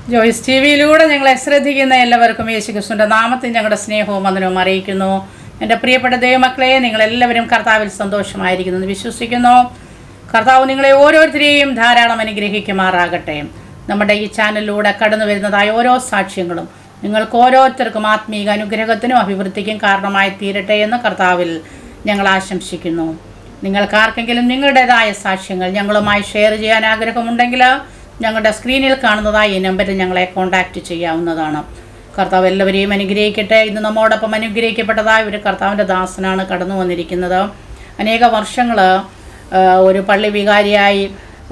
Joyce T വിയിലൂടെ ഞങ്ങളെ ശ്രദ്ധിക്കുന്ന എല്ലാവർക്കും യേശുക്രിസ്തുവിൻ്റെ നാമത്തിൽ ഞങ്ങളുടെ സ്നേഹവും വന്ദനവും അറിയിക്കുന്നു. എൻ്റെ പ്രിയപ്പെട്ട ദൈവമക്കളെ, നിങ്ങളെല്ലാവരും കർത്താവിൽ സന്തോഷമായിരിക്കുന്നു വിശ്വസിക്കുന്നു. കർത്താവ് നിങ്ങളെ ഓരോരുത്തരെയും ധാരാളം അനുഗ്രഹിക്കുമാറാകട്ടെ. നമ്മുടെ ഈ ചാനലിലൂടെ കടന്നു വരുന്നതായ ഓരോ സാക്ഷ്യങ്ങളും നിങ്ങൾക്ക് ഓരോരുത്തർക്കും ആത്മീക അനുഗ്രഹത്തിനും അഭിവൃദ്ധിക്കും കാരണമായി തീരട്ടെ എന്ന് കർത്താവിൽ ഞങ്ങൾ ആശംസിക്കുന്നു. നിങ്ങൾക്കാർക്കെങ്കിലും നിങ്ങളുടേതായ സാക്ഷ്യങ്ങൾ ഞങ്ങളുമായി ഷെയർ ചെയ്യാൻ ആഗ്രഹമുണ്ടെങ്കിൽ ഞങ്ങളുടെ സ്ക്രീനിൽ കാണുന്നതായി ഈ നമ്പറിൽ ഞങ്ങളെ കോൺടാക്റ്റ് ചെയ്യാവുന്നതാണ്. കർത്താവ് എല്ലാവരെയും അനുഗ്രഹിക്കട്ടെ. ഇന്ന് നമ്മോടൊപ്പം അനുഗ്രഹിക്കപ്പെട്ടതായ ഒരു കർത്താവിൻ്റെ ദാസനാണ് കടന്നു വന്നിരിക്കുന്നത്. അനേക വർഷങ്ങൾ ഒരു പള്ളി വികാരിയായി,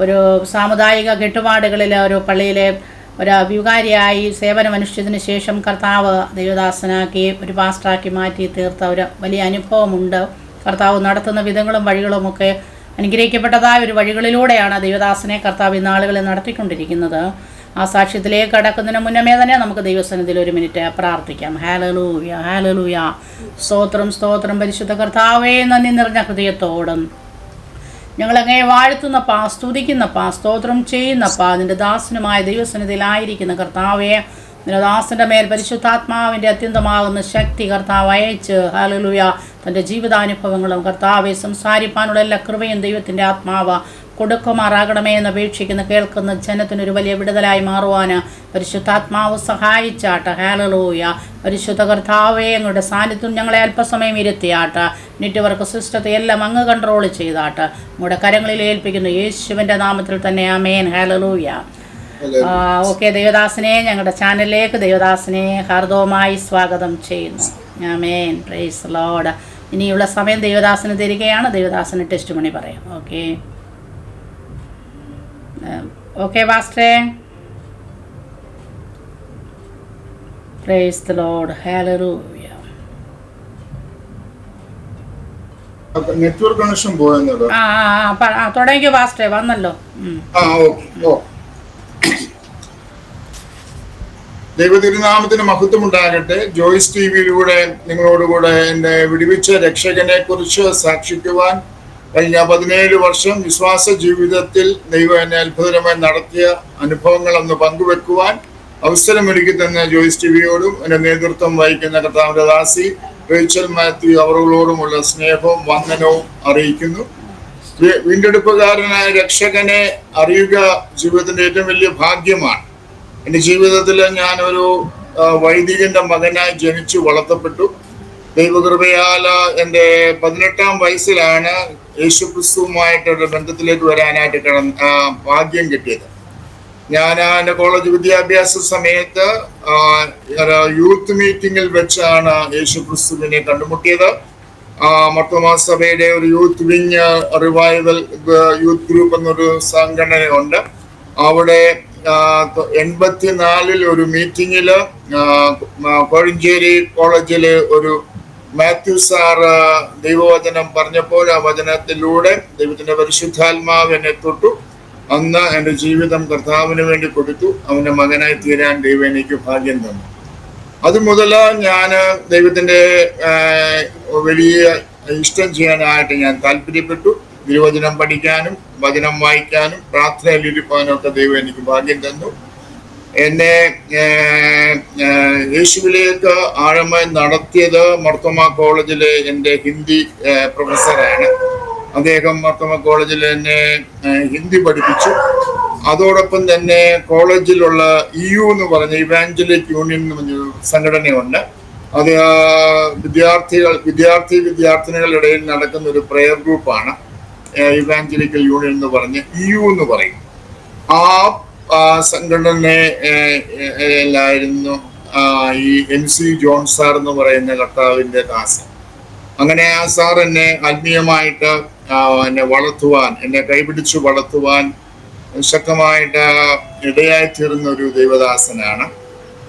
ഒരു സാമുദായിക കെട്ടുപാടുകളിൽ ഒരു പള്ളിയിലെ ഒരു വികാരിയായി സേവനമനുഷ്ഠിച്ചതിന് ശേഷം കർത്താവ് ദൈവദാസനാക്കി ഒരു പാസ്റ്ററാക്കി മാറ്റി തീർത്ത ഒരു വലിയ അനുഭവമുണ്ട്. കർത്താവ് നടത്തുന്ന വിധങ്ങളും വഴികളുമൊക്കെ അനുഗ്രഹിക്കപ്പെട്ടതായ ഒരു വഴികളിലൂടെയാണ് ദൈവദാസനെ കർത്താവ് ഈ നാളുകളിൽ നടത്തിക്കൊണ്ടിരിക്കുന്നത്. ആ സാക്ഷ്യത്തിലേക്ക് കടക്കുന്നതിന് മുന്നമേ തന്നെ നമുക്ക് ദൈവസന്നിധിയിൽ ഒരു മിനിറ്റ് പ്രാർത്ഥിക്കാം. Hallelujah, hallelujah. സ്തോത്രം, സ്തോത്രം. പരിശുദ്ധ കർത്താവേ, നന്ദി നിറഞ്ഞ ഹൃദയത്തോടും ഞങ്ങളങ്ങനെ വാഴ്ത്തുന്നപ്പാ, സ്തുതിക്കുന്നപ്പാ, സ്തോത്രം ചെയ്യുന്നപ്പാ. നിൻ്റെ ദാസനുമായ ദൈവസന്നിധിയിലായിരിക്കുന്ന കർത്താവേ, നിന്റെ ദാസൻ്റെ മേൽ പരിശുദ്ധാത്മാവിൻ്റെ അത്യന്തമാകുന്ന ശക്തി കർത്താവ് അയച്ച് ഹല്ലേലൂയ തൻ്റെ ജീവിതാനുഭവങ്ങളും കർത്താവെ സംസാരിപ്പാനുള്ള എല്ലാ കൃപയും ദൈവത്തിൻ്റെ ആത്മാവ് കൊടുക്കുമാറാകണമേ എന്ന് അപേക്ഷിക്കുന്ന കേൾക്കുന്ന ജനത്തിനൊരു വലിയ വിടുതലായി മാറുവാൻ പരിശുദ്ധാത്മാവ് സഹായിച്ചാട്ട്. ഹല്ലേലൂയ. പരിശുദ്ധ കർത്താവേ, ഞങ്ങളുടെ സാന്നിധ്യം ഞങ്ങളെ അല്പസമയം ഇരുത്തിയാട്ട്. നെറ്റ്വർക്ക് സിസ്റ്റത്തെ എല്ലാം അങ്ങ് കൺട്രോൾ ചെയ്താട്ട് നമ്മുടെ കരങ്ങളിൽ ഏൽപ്പിക്കുന്നു യേശുവിൻ്റെ നാമത്തിൽ തന്നെ. ആമേൻ. ഹല്ലേലൂയ. ഓക്കെ, ദേവദാസനെ ഞങ്ങളുടെ ചാനലിലേക്ക് ദേവദാസനെ ഹാർദവമായി സ്വാഗതം ചെയ്യുന്നു. ആമേൻ. Praise lord. ഇനിയുള്ള സമയം ദേവദാസന് തരികയാണ്. ദേവദാസന് ടെസ്റ്റ് മണി പറയാം. ഓക്കെ, ഓക്കെ പാസ്റ്ററേ. Praise the lord. ഹല്ലേലൂയ. നെറ്റ്വർക്ക് കണക്ഷൻ പോയെന്നോ? തുടങ്ങിക്കോ പാസ്റ്ററേ, വന്നല്ലോ. ദൈവതിരുനാമത്തിന് മഹത്വം ഉണ്ടാകട്ടെ. ജോയ്സ് ടി വിയിലൂടെ നിങ്ങളോടുകൂടെ എന്നെ വിടുവിച്ച രക്ഷകനെ കുറിച്ച് സാക്ഷിക്കുവാൻ കഴിഞ്ഞ 17 വർഷം വിശ്വാസ ജീവിതത്തിൽ ദൈവം എന്നെ അത്ഭുതകരമായി നടത്തിയ അനുഭവങ്ങളൊന്ന് പങ്കുവെക്കുവാൻ അവസരമൊരുക്കി തന്ന ജോയ്സ് ടി വിയോടും എന്റെ നേതൃത്വം വഹിക്കുന്ന കർത്താവിന്റെ ദാസി റേച്ചൽ മാത്യു അവരോടുമുള്ള സ്നേഹവും വന്ദനവും അറിയിക്കുന്നു. വീണ്ടെടുപ്പുകാരനായ രക്ഷകനെ അറിയുക ജീവിതത്തിന്റെ ഏറ്റവും വലിയ ഭാഗ്യമാണ്. എൻ്റെ ജീവിതത്തിൽ ഞാനൊരു വൈദികന്റെ മകനായി ജനിച്ചു വളർത്തപ്പെട്ടു. ദൈവകൃപയാൽ എൻ്റെ 18ാം വയസ്സിലാണ് യേശുക്രിസ്തുവുമായിട്ടൊരു ബന്ധത്തിലേക്ക് വരാനായിട്ട് ഭാഗ്യം കിട്ടിയത്. ഞാൻ എൻ്റെ കോളേജ് വിദ്യാഭ്യാസ സമയത്ത് യൂത്ത് മീറ്റിങ്ങിൽ വെച്ചാണ് യേശുക്രിസ്തുവിനെ കണ്ടുമുട്ടിയത്. മർത്തോമാ സഭയുടെ ഒരു youth wing revival youth group എന്നൊരു സംഘടനയുണ്ട്. അവിടെ 84 ഒരു മീറ്റിങ്ങില് കോഴഞ്ചേരി കോളേജില് ഒരു മാത്യു സാറ് ദൈവവചനം പറഞ്ഞപ്പോൾ ആ വചനത്തിലൂടെ ദൈവത്തിന്റെ പരിശുദ്ധാത്മാവ് എന്നെ തൊട്ടു. അന്ന് എൻ്റെ ജീവിതം കർത്താവിന് വേണ്ടി കൊടുത്തു. അവന്റെ മകനായി തീരാൻ ദൈവം എനിക്ക് ഭാഗ്യം തന്നു. അതുമുതൽ ഞാൻ ദൈവത്തിന്റെ വലിയ ഇഷ്ടം ചെയ്യാനായിട്ട് ഞാൻ താല്പര്യപ്പെട്ടു. തിരുവചനം പഠിക്കാനും വചനം വായിക്കാനും പ്രാർത്ഥനയിലിരിക്കാനും ഒക്കെ ദൈവം എനിക്ക് ഭാഗ്യം തന്നു. എന്നെ യേശുവിലേക്ക് ആഴമായി നടത്തിയത് മർത്തോമാ കോളേജിലെ എൻ്റെ ഹിന്ദി പ്രൊഫസറാണ്. അദ്ദേഹം മർത്തോമാ കോളേജിൽ എന്നെ ഹിന്ദി പഠിപ്പിച്ചു. അതോടൊപ്പം തന്നെ കോളേജിലുള്ള EU എന്ന് പറഞ്ഞ ഇവാഞ്ചലിക് യൂണിയൻ എന്ന് പറഞ്ഞൊരു സംഘടനയുണ്ട്. അത് വിദ്യാർത്ഥിനികളുടെ ഇടയിൽ നടക്കുന്ന ഒരു പ്രയർ ഗ്രൂപ്പാണ്. ഇവാഞ്ചലിക്കൽ യൂണിയൻ എന്ന് പറഞ്ഞ് EU എന്ന് പറയും. ആ സംഘടനയിലായിരുന്നു ഈ MC ജോൺ സാർ എന്ന് പറയുന്ന കർത്താവിന്റെ ദാസൻ. അങ്ങനെ ആ സാർ എന്നെ ആത്മീയമായിട്ട് എന്നെ വളർത്തുവാൻ, എന്നെ കൈപിടിച്ചു വളർത്തുവാൻ ശക്തമായിട്ട് ഇടയായി തീർന്ന ഒരു ദൈവദാസനാണ്.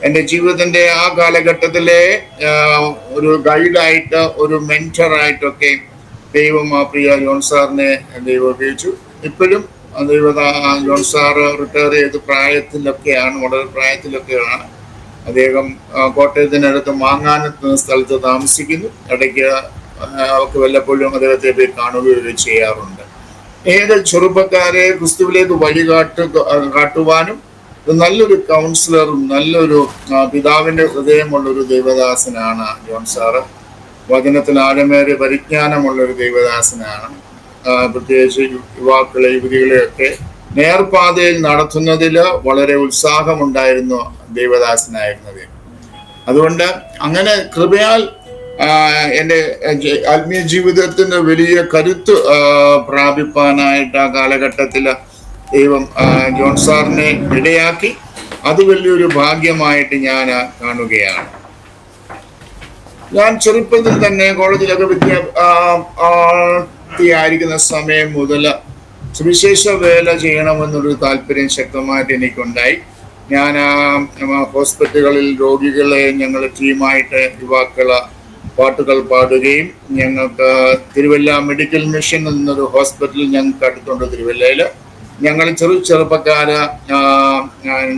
എൻ്റെ ജീവിതത്തിന്റെ ആ കാലഘട്ടത്തിലെ ഒരു ഗൈഡായിട്ട്, ഒരു മെന്ററായിട്ടൊക്കെ ദൈവം ആ പ്രിയ ജോൺ സാറിനെ ദൈവം ഉപയോഗിച്ചു. ഇപ്പോഴും ജോൺ സാറ് റിട്ടയർ ചെയ്ത് പ്രായത്തിലൊക്കെയാണ്, വളരെ പ്രായത്തിലൊക്കെയാണ്. അദ്ദേഹം കോട്ടയത്തിനടുത്ത് മാങ്ങാനത്ത് സ്ഥലത്ത് താമസിക്കുന്നു. ഇടയ്ക്ക് ഒക്കെ വല്ലപ്പോഴും അദ്ദേഹത്തെ പോയി കാണുകയൊക്കെ ചെയ്യാറുണ്ട്. ഏത് ചെറുപ്പക്കാരെ ക്രിസ്തുവിലേക്ക് കാട്ടുവാനും നല്ലൊരു കൗൺസിലറും നല്ലൊരു പിതാവിന്റെ ഹൃദയമുള്ള ഒരു ദൈവദാസനാണ് ജോൺ സാറ്. വചനത്തിൽ ആഴമേറിയ പരിജ്ഞാനമുള്ള ഒരു ദൈവദാസനാണ്. പ്രത്യേകിച്ച് യുവാക്കളെ യുവതികളെയൊക്കെ നേർപാതയിൽ നടത്തുന്നതിൽ വളരെ ഉത്സാഹമുണ്ടായിരുന്നു ദൈവദാസനായിരുന്നത്. അതുകൊണ്ട് അങ്ങനെ കൃപയാൽ എൻ്റെ ആത്മീയ ജീവിതത്തിന് വലിയ കരുത്ത് പ്രാപിപ്പാനായിട്ട് ആ കാലഘട്ടത്തിൽ ദൈവം ജോൺ സാറിനെ ഇടയാക്കി. അത് വലിയൊരു ഭാഗ്യമായിട്ട് ഞാൻ കാണുകയാണ്. ഞാൻ ചെറുപ്പത്തിൽ തന്നെ കോളേജിലൊക്കെ വിദ്യാർത്ഥിയായിരിക്കുന്ന സമയം മുതൽ സുവിശേഷ വേല ചെയ്യണമെന്നൊരു താല്പര്യം ശക്തമായിട്ട് എനിക്കുണ്ടായി. ഞാൻ ഹോസ്പിറ്റലുകളിൽ രോഗികളെ ഞങ്ങൾ ടീമായിട്ട് യുവാക്കള് പാട്ടുകൾ പാടുകയും, ഞങ്ങൾക്ക് തിരുവല്ല മെഡിക്കൽ മിഷൻ എന്നൊരു ഹോസ്പിറ്റൽ ഞങ്ങൾക്ക് അടുത്തുണ്ട് തിരുവല്ലയിൽ. ഞങ്ങൾ ചെറുപ്പക്കാര്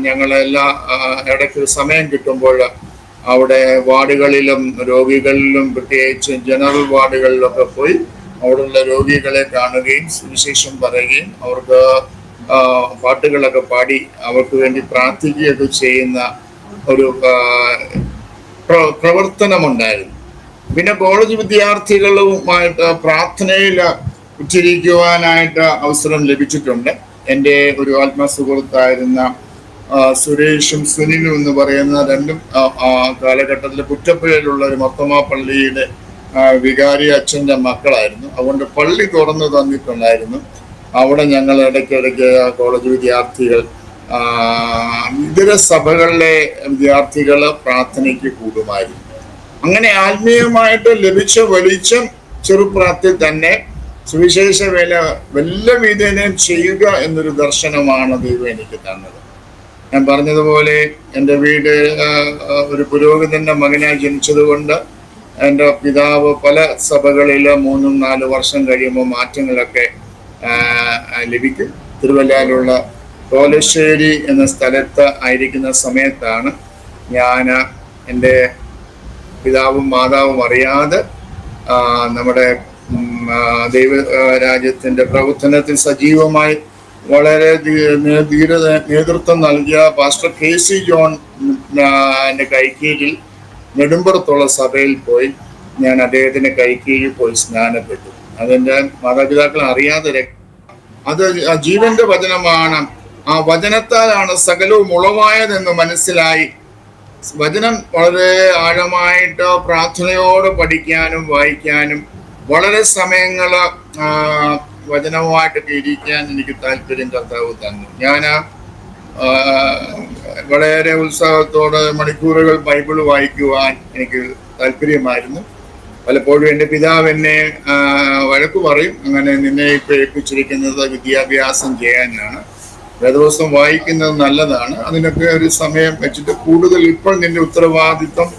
ഞങ്ങളെല്ലാ ഇടയ്ക്ക് സമയം കിട്ടുമ്പോൾ അവിടെ വാർഡുകളിലും രോഗികളിലും പ്രത്യേകിച്ച് ജനറൽ വാർഡുകളിലൊക്കെ പോയി അവിടെയുള്ള രോഗികളെ കാണുകയും സുവിശേഷം പറയുകയും അവർക്ക് പാട്ടുകളൊക്കെ പാടി അവർക്ക് വേണ്ടി പ്രാർത്ഥിക്കുകയൊക്കെ ചെയ്യുന്ന ഒരു പ്രവർത്തനമുണ്ടായിരുന്നു. പിന്നെ കോളേജ് വിദ്യാർത്ഥികളുമായിട്ട് പ്രാർത്ഥനയിൽ ഉച്ചരിക്കുവാനായിട്ട് അവസരം ലഭിച്ചിട്ടുണ്ട്. എൻ്റെ ഒരു ആത്മസുഹൃത്തായിരുന്ന സുരേഷും സുനിലും എന്ന് പറയുന്ന രണ്ടും കാലഘട്ടത്തിൽ പുറ്റപ്പുഴയിലുള്ള ഒരു മർത്തോമാ പള്ളിയുടെ വികാരി അച്ഛൻ്റെ മക്കളായിരുന്നു. അതുകൊണ്ട് പള്ളി തുറന്നു തന്നിട്ടുണ്ടായിരുന്നു. അവിടെ ഞങ്ങൾ ഇടയ്ക്കിടയ്ക്ക് കോളേജ് വിദ്യാർത്ഥികൾ ഇതര സഭകളിലെ വിദ്യാർത്ഥികൾ പ്രാർത്ഥനയ്ക്ക് കൂടുമായിരുന്നു. അങ്ങനെ ആത്മീയമായിട്ട് ലഭിച്ച വെളിച്ചം ചെറുപ്രായത്തിൽ തന്നെ സുവിശേഷ വേല വല്ല വിധേനയും ചെയ്യുക എന്നൊരു ദർശനമാണ് ദൈവം എനിക്ക് തന്നത്. ഞാൻ പറഞ്ഞതുപോലെ എൻ്റെ വീട് ഒരു പുരോഹിതന്റെ മകനായി ജനിച്ചതുകൊണ്ട് എൻ്റെ പിതാവ് പല സഭകളിൽ 3-4 വർഷം കഴിയുമ്പോൾ മാറ്റങ്ങളൊക്കെ ലഭിക്കും. തിരുവല്ലയിലുള്ള കോലശ്ശേരി എന്ന സ്ഥലത്ത് ആയിരിക്കുന്ന സമയത്താണ് ഞാൻ എൻ്റെ പിതാവും മാതാവും അറിയാതെ നമ്മുടെ ദൈവരാജ്യത്തിൻ്റെ പ്രവർത്തനത്തിൽ സജീവമായി വളരെ നേതൃത്വം നൽകിയ പാസ്റ്റർ KC ജോൺ എൻ്റെ കൈക്കീഴിൽ നെടുമ്പുറത്തുള്ള സഭയിൽ പോയി ഞാൻ അദ്ദേഹത്തിന്റെ കൈക്കീഴിൽ പോയി സ്നാനപ്പെട്ടു. അതെൻ്റെ മാതാപിതാക്കൾ അറിയാതെ അത് ജീവന്റെ വചനമാണ്. ആ വചനത്താലാണ് സകലവും ഉളവായതെന്ന് മനസ്സിലായി. വചനം വളരെ ആഴമായിട്ട് പ്രാർത്ഥനയോടെ പഠിക്കാനും വായിക്കാനും വളരെ സമയങ്ങൾ വചനവുമായിട്ടൊക്കെ ഇരിക്കാൻ എനിക്ക് താല്പര്യം കർത്താവ് തന്നു. ഞാൻ വളരെ ഉത്സാഹത്തോടെ മണിക്കൂറുകൾ ബൈബിൾ വായിക്കുവാൻ എനിക്ക് താല്പര്യമായിരുന്നു. പലപ്പോഴും എൻ്റെ പിതാവ് എന്നെ വഴക്ക് പറയും, അങ്ങനെ നിന്നെ ഇപ്പം ഏൽപ്പിച്ചിരിക്കുന്നത് വിദ്യാഭ്യാസം ചെയ്യാനാണ്, വേദപുസ്തകം വായിക്കുന്നത് നല്ലതാണ്, അതിനൊക്കെ ഒരു സമയം വെച്ചിട്ട് കൂടുതൽ ഇപ്പോൾ നിന്റെ ഉത്തരവാദിത്വം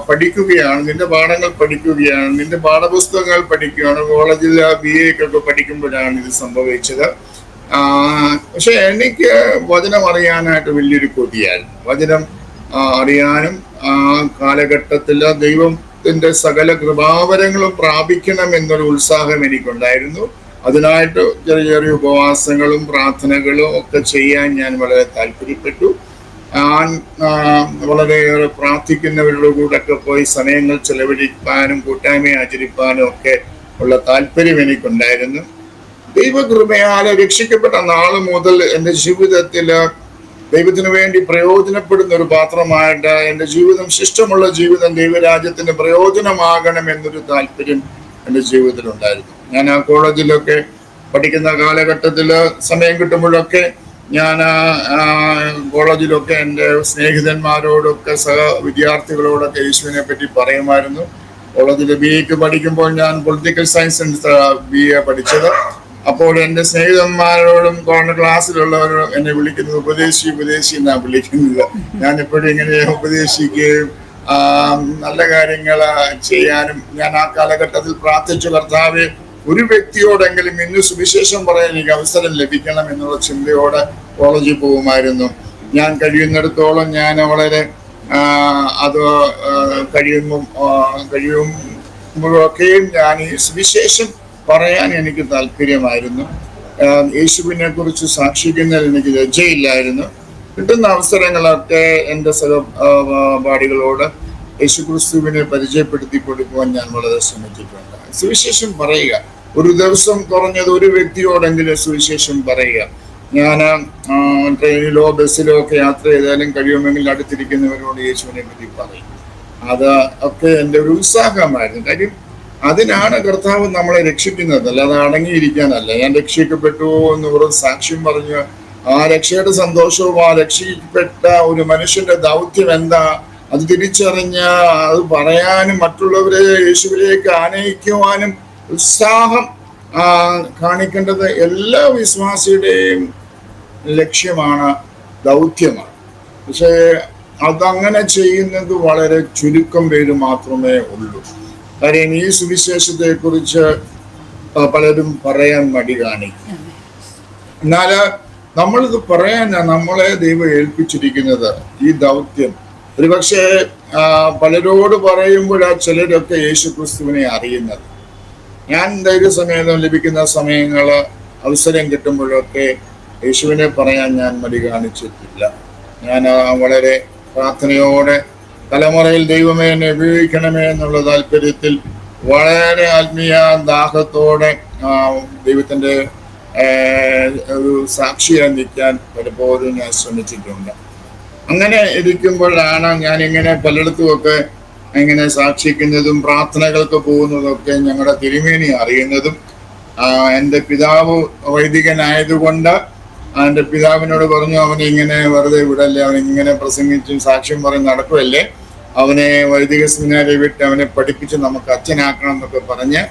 പഠിക്കുകയാണ്, നിന്റെ പാഠങ്ങൾ പഠിക്കുകയാണ്, നിന്റെ പാഠപുസ്തകങ്ങൾ പഠിക്കുകയാണ്. കോളേജിൽ BA ഒക്കെ പഠിക്കുമ്പോഴാണ് ഇത് സംഭവിച്ചത്. പക്ഷെ എനിക്ക് വചനം അറിയാനായിട്ട് വലിയൊരു കൊതിയായിരുന്നു. വചനം അറിയാനും ആ കാലഘട്ടത്തിൽ ദൈവത്തിന്റെ സകല കൃപാവരങ്ങളും പ്രാപിക്കണം എന്നൊരു ഉത്സാഹം എനിക്കുണ്ടായിരുന്നു. അതിനായിട്ട് ചെറിയ ചെറിയ ഉപവാസങ്ങളും പ്രാർത്ഥനകളും ഒക്കെ ചെയ്യാൻ ഞാൻ വളരെ താല്പര്യപ്പെട്ടു. ഞാൻ വളരെയേറെ പ്രാർത്ഥിക്കുന്നവരുടെ കൂടെ ഒക്കെ പോയി സമയങ്ങൾ ചെലവഴിക്കാനും കൂട്ടായ്മ ആചരിപ്പാനും ഒക്കെ ഉള്ള താല്പര്യം എനിക്കുണ്ടായിരുന്നു. ദൈവകൃപയാലെ രക്ഷിക്കപ്പെട്ട നാൾ മുതൽ എൻ്റെ ജീവിതത്തിൽ ദൈവത്തിന് വേണ്ടി പ്രയോജനപ്പെടുന്ന ഒരു പാത്രമായിട്ട് എൻ്റെ ജീവിതം, ശിഷ്ടമുള്ള ജീവിതം ദൈവരാജ്യത്തിന് പ്രയോജനമാകണം എന്നൊരു താല്പര്യം എൻ്റെ ജീവിതത്തിലുണ്ടായിരുന്നു. ഞാൻ ആ കോളേജിലൊക്കെ പഠിക്കുന്ന കാലഘട്ടത്തിൽ സമയം കിട്ടുമ്പോഴൊക്കെ ഞാൻ കോളേജിലൊക്കെ എൻ്റെ സ്നേഹിതന്മാരോടൊക്കെ വിദ്യാർത്ഥികളോടൊക്കെ യേശുവിനെ പറ്റി പറയുമായിരുന്നു. കോളേജിൽ BA പഠിക്കുമ്പോൾ ഞാൻ പൊളിറ്റിക്കൽ സയൻസ് BA പഠിച്ചത്. അപ്പോൾ എൻ്റെ സ്നേഹിതന്മാരോടും ക്ലാസ്സിലുള്ളവരും എന്നെ വിളിക്കുന്നത് ഉപദേശി എന്നാണ് വിളിക്കുന്നത്. ഞാനിപ്പോഴും ഇങ്ങനെ ഉപദേശിക്കുകയും നല്ല കാര്യങ്ങൾ ചെയ്യാനും ഞാൻ ആ കാലഘട്ടത്തിൽ പ്രാർത്ഥിച്ചു, കർത്താവേ ഒരു വ്യക്തിയോടെങ്കിലും ഇന്ന് സുവിശേഷം പറയാൻ എനിക്ക് അവസരം ലഭിക്കണം എന്നുള്ള ചിന്തയോടെ കോളേജിൽ പോകുമായിരുന്നു. ഞാൻ കഴിയുന്നിടത്തോളം ഞാൻ വളരെ അത് കഴിയുമ്പോഴൊക്കെയും ഞാൻ ഈ സുവിശേഷം പറയാൻ എനിക്ക് താല്പര്യമായിരുന്നു. യേശുവിനെ കുറിച്ച് സാക്ഷിക്കുന്നതിൽ എനിക്ക് ലജ്ജയില്ലായിരുന്നു. കിട്ടുന്ന അവസരങ്ങളൊക്കെ എൻ്റെ സഹപാഠികളോട് യേശുക്രിസ്തുവിനെ പരിചയപ്പെടുത്തി കൊടുക്കുവാൻ ഞാൻ വളരെ ശ്രമിച്ചിട്ടുണ്ട്. സുവിശേഷം പറയുക, ഒരു ദിവസം കുറഞ്ഞത് ഒരു വ്യക്തിയോടെങ്കിലും സുവിശേഷം പറയുക. ഞാൻ ട്രെയിനിലോ ബസ്സിലോ ഒക്കെ യാത്ര ചെയ്താലും കഴിയുമെങ്കിൽ അടുത്തിരിക്കുന്നവരോട് യേശുവിനെ പറ്റി പറയും. അത് ഒക്കെ എൻ്റെ ഒരു ഉത്സാഹമായിരുന്നു. കാര്യം അതിനാണ് കർത്താവ് നമ്മളെ രക്ഷിക്കുന്നത്, അല്ലാതെ അടങ്ങിയിരിക്കാനല്ല. ഞാൻ രക്ഷിക്കപ്പെട്ടു എന്ന് പറഞ്ഞ് സാക്ഷ്യം പറഞ്ഞ് ആ രക്ഷയുടെ സന്തോഷവും ആ രക്ഷിക്കപ്പെട്ട ഒരു മനുഷ്യന്റെ ദൗത്യം എന്താ അത് തിരിച്ചറിഞ്ഞ് അത് പറയാനും മറ്റുള്ളവരെ യേശുവിലേക്ക് ആനയിക്കുവാനും ഉത്സാഹം കാണിക്കേണ്ടത് എല്ലാ വിശ്വാസിയുടെയും ലക്ഷ്യമാണ്, ദൗത്യമാണ്. പക്ഷേ അതങ്ങനെ ചെയ്യുന്നത് വളരെ ചുരുക്കം പേര് മാത്രമേ ഉള്ളൂ. കാര്യം ഈ സുവിശേഷത്തെ കുറിച്ച് പലരും പറയാൻ മടി കാണിക്കും. എന്നാൽ നമ്മളിത് പറയാൻ നമ്മളെ ദൈവം ഏൽപ്പിച്ചിരിക്കുന്നത് ഈ ദൗത്യം. ഒരുപക്ഷെ പലരോട് പറയുമ്പോൾ ചിലരൊക്കെ യേശു ക്രിസ്തുവിനെ അറിയുന്നത്. ഞാൻ ധൈര്യസമേതം ലഭിക്കുന്ന സമയങ്ങൾ അവസരം കിട്ടുമ്പോഴൊക്കെ യേശുവിനെ പറയാൻ ഞാൻ മടി കാണിച്ചിട്ടില്ല. ഞാൻ വളരെ പ്രാർത്ഥനയോടെ തലമുറയിൽ ദൈവമേ എന്നെ ഉപയോഗിക്കണമേ എന്നുള്ള താല്പര്യത്തിൽ വളരെ ആത്മീയ ദാഹത്തോടെ ദൈവത്തിൻ്റെ ഒരു സാക്ഷിയായി നിൽക്കാൻ പലപ്പോഴും ഞാൻ ശ്രമിച്ചിട്ടുണ്ട്. അങ്ങനെ ഇരിക്കുമ്പോഴാണ് ഞാൻ ഇങ്ങനെ പലയിടത്തുമൊക്കെ ഇങ്ങനെ സാക്ഷിക്കുന്നതും പ്രാർത്ഥനകൾക്ക് പോകുന്നതൊക്കെ ഞങ്ങളുടെ തിരുമേനി അറിയുന്നതും. എൻ്റെ പിതാവ് വൈദികനായതുകൊണ്ട് എൻ്റെ പിതാവിനോട് പറഞ്ഞു, അവനെ ഇങ്ങനെ വെറുതെ വിടല്ലേ, അവനിങ്ങനെ പ്രസംഗിച്ചും സാക്ഷ്യം പറഞ്ഞ് നടക്കുമല്ലേ, അവനെ വൈദിക സെമിനാരിൽ വിട്ട് അവനെ പഠിപ്പിച്ച് നമുക്ക് അച്ഛനാക്കണം എന്നൊക്കെ പറഞ്ഞ്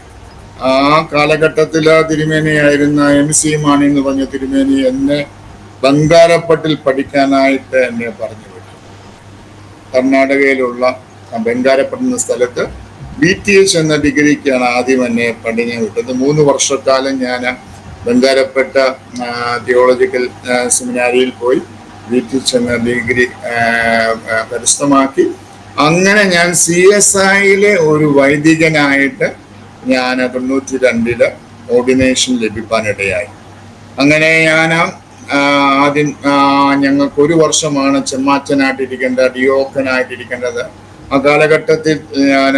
ആ കാലഘട്ടത്തിൽ തിരുമേനിയായിരുന്ന MC മാണി എന്ന് പറഞ്ഞ തിരുമേനി എന്നെ ബംഗാരപ്പട്ടിൽ പഠിക്കാനായിട്ട് എന്നെ പറഞ്ഞു വിട്ടു. കർണാടകയിലുള്ള ബംഗാരപ്പട്ട് എന്ന സ്ഥലത്ത് BTH എന്ന ഡിഗ്രിക്കാണ് ആദ്യം എന്നെ പഠിക്കാൻ വിട്ടത്. 3 വർഷക്കാലം ഞാൻ ബംഗാരപ്പെട്ട തിയോളജിക്കൽ സെമിനാരിയിൽ പോയി BTH എന്ന ഡിഗ്രി കരസ്ഥമാക്കി. അങ്ങനെ ഞാൻ CSIയിലെ ഒരു വൈദികനായിട്ട് ഞാൻ 92 ഓർഡിനേഷൻ ലഭിക്കാനിടയായി. അങ്ങനെ ഞാൻ ആദ്യം ഞങ്ങൾക്ക് 1 വർഷമാണ് ചെമ്മാച്ചനായിട്ടിരിക്കേണ്ടത്, ഡിയോക്കനായിട്ടിരിക്കേണ്ടത്. ആ കാലഘട്ടത്തിൽ ഞാൻ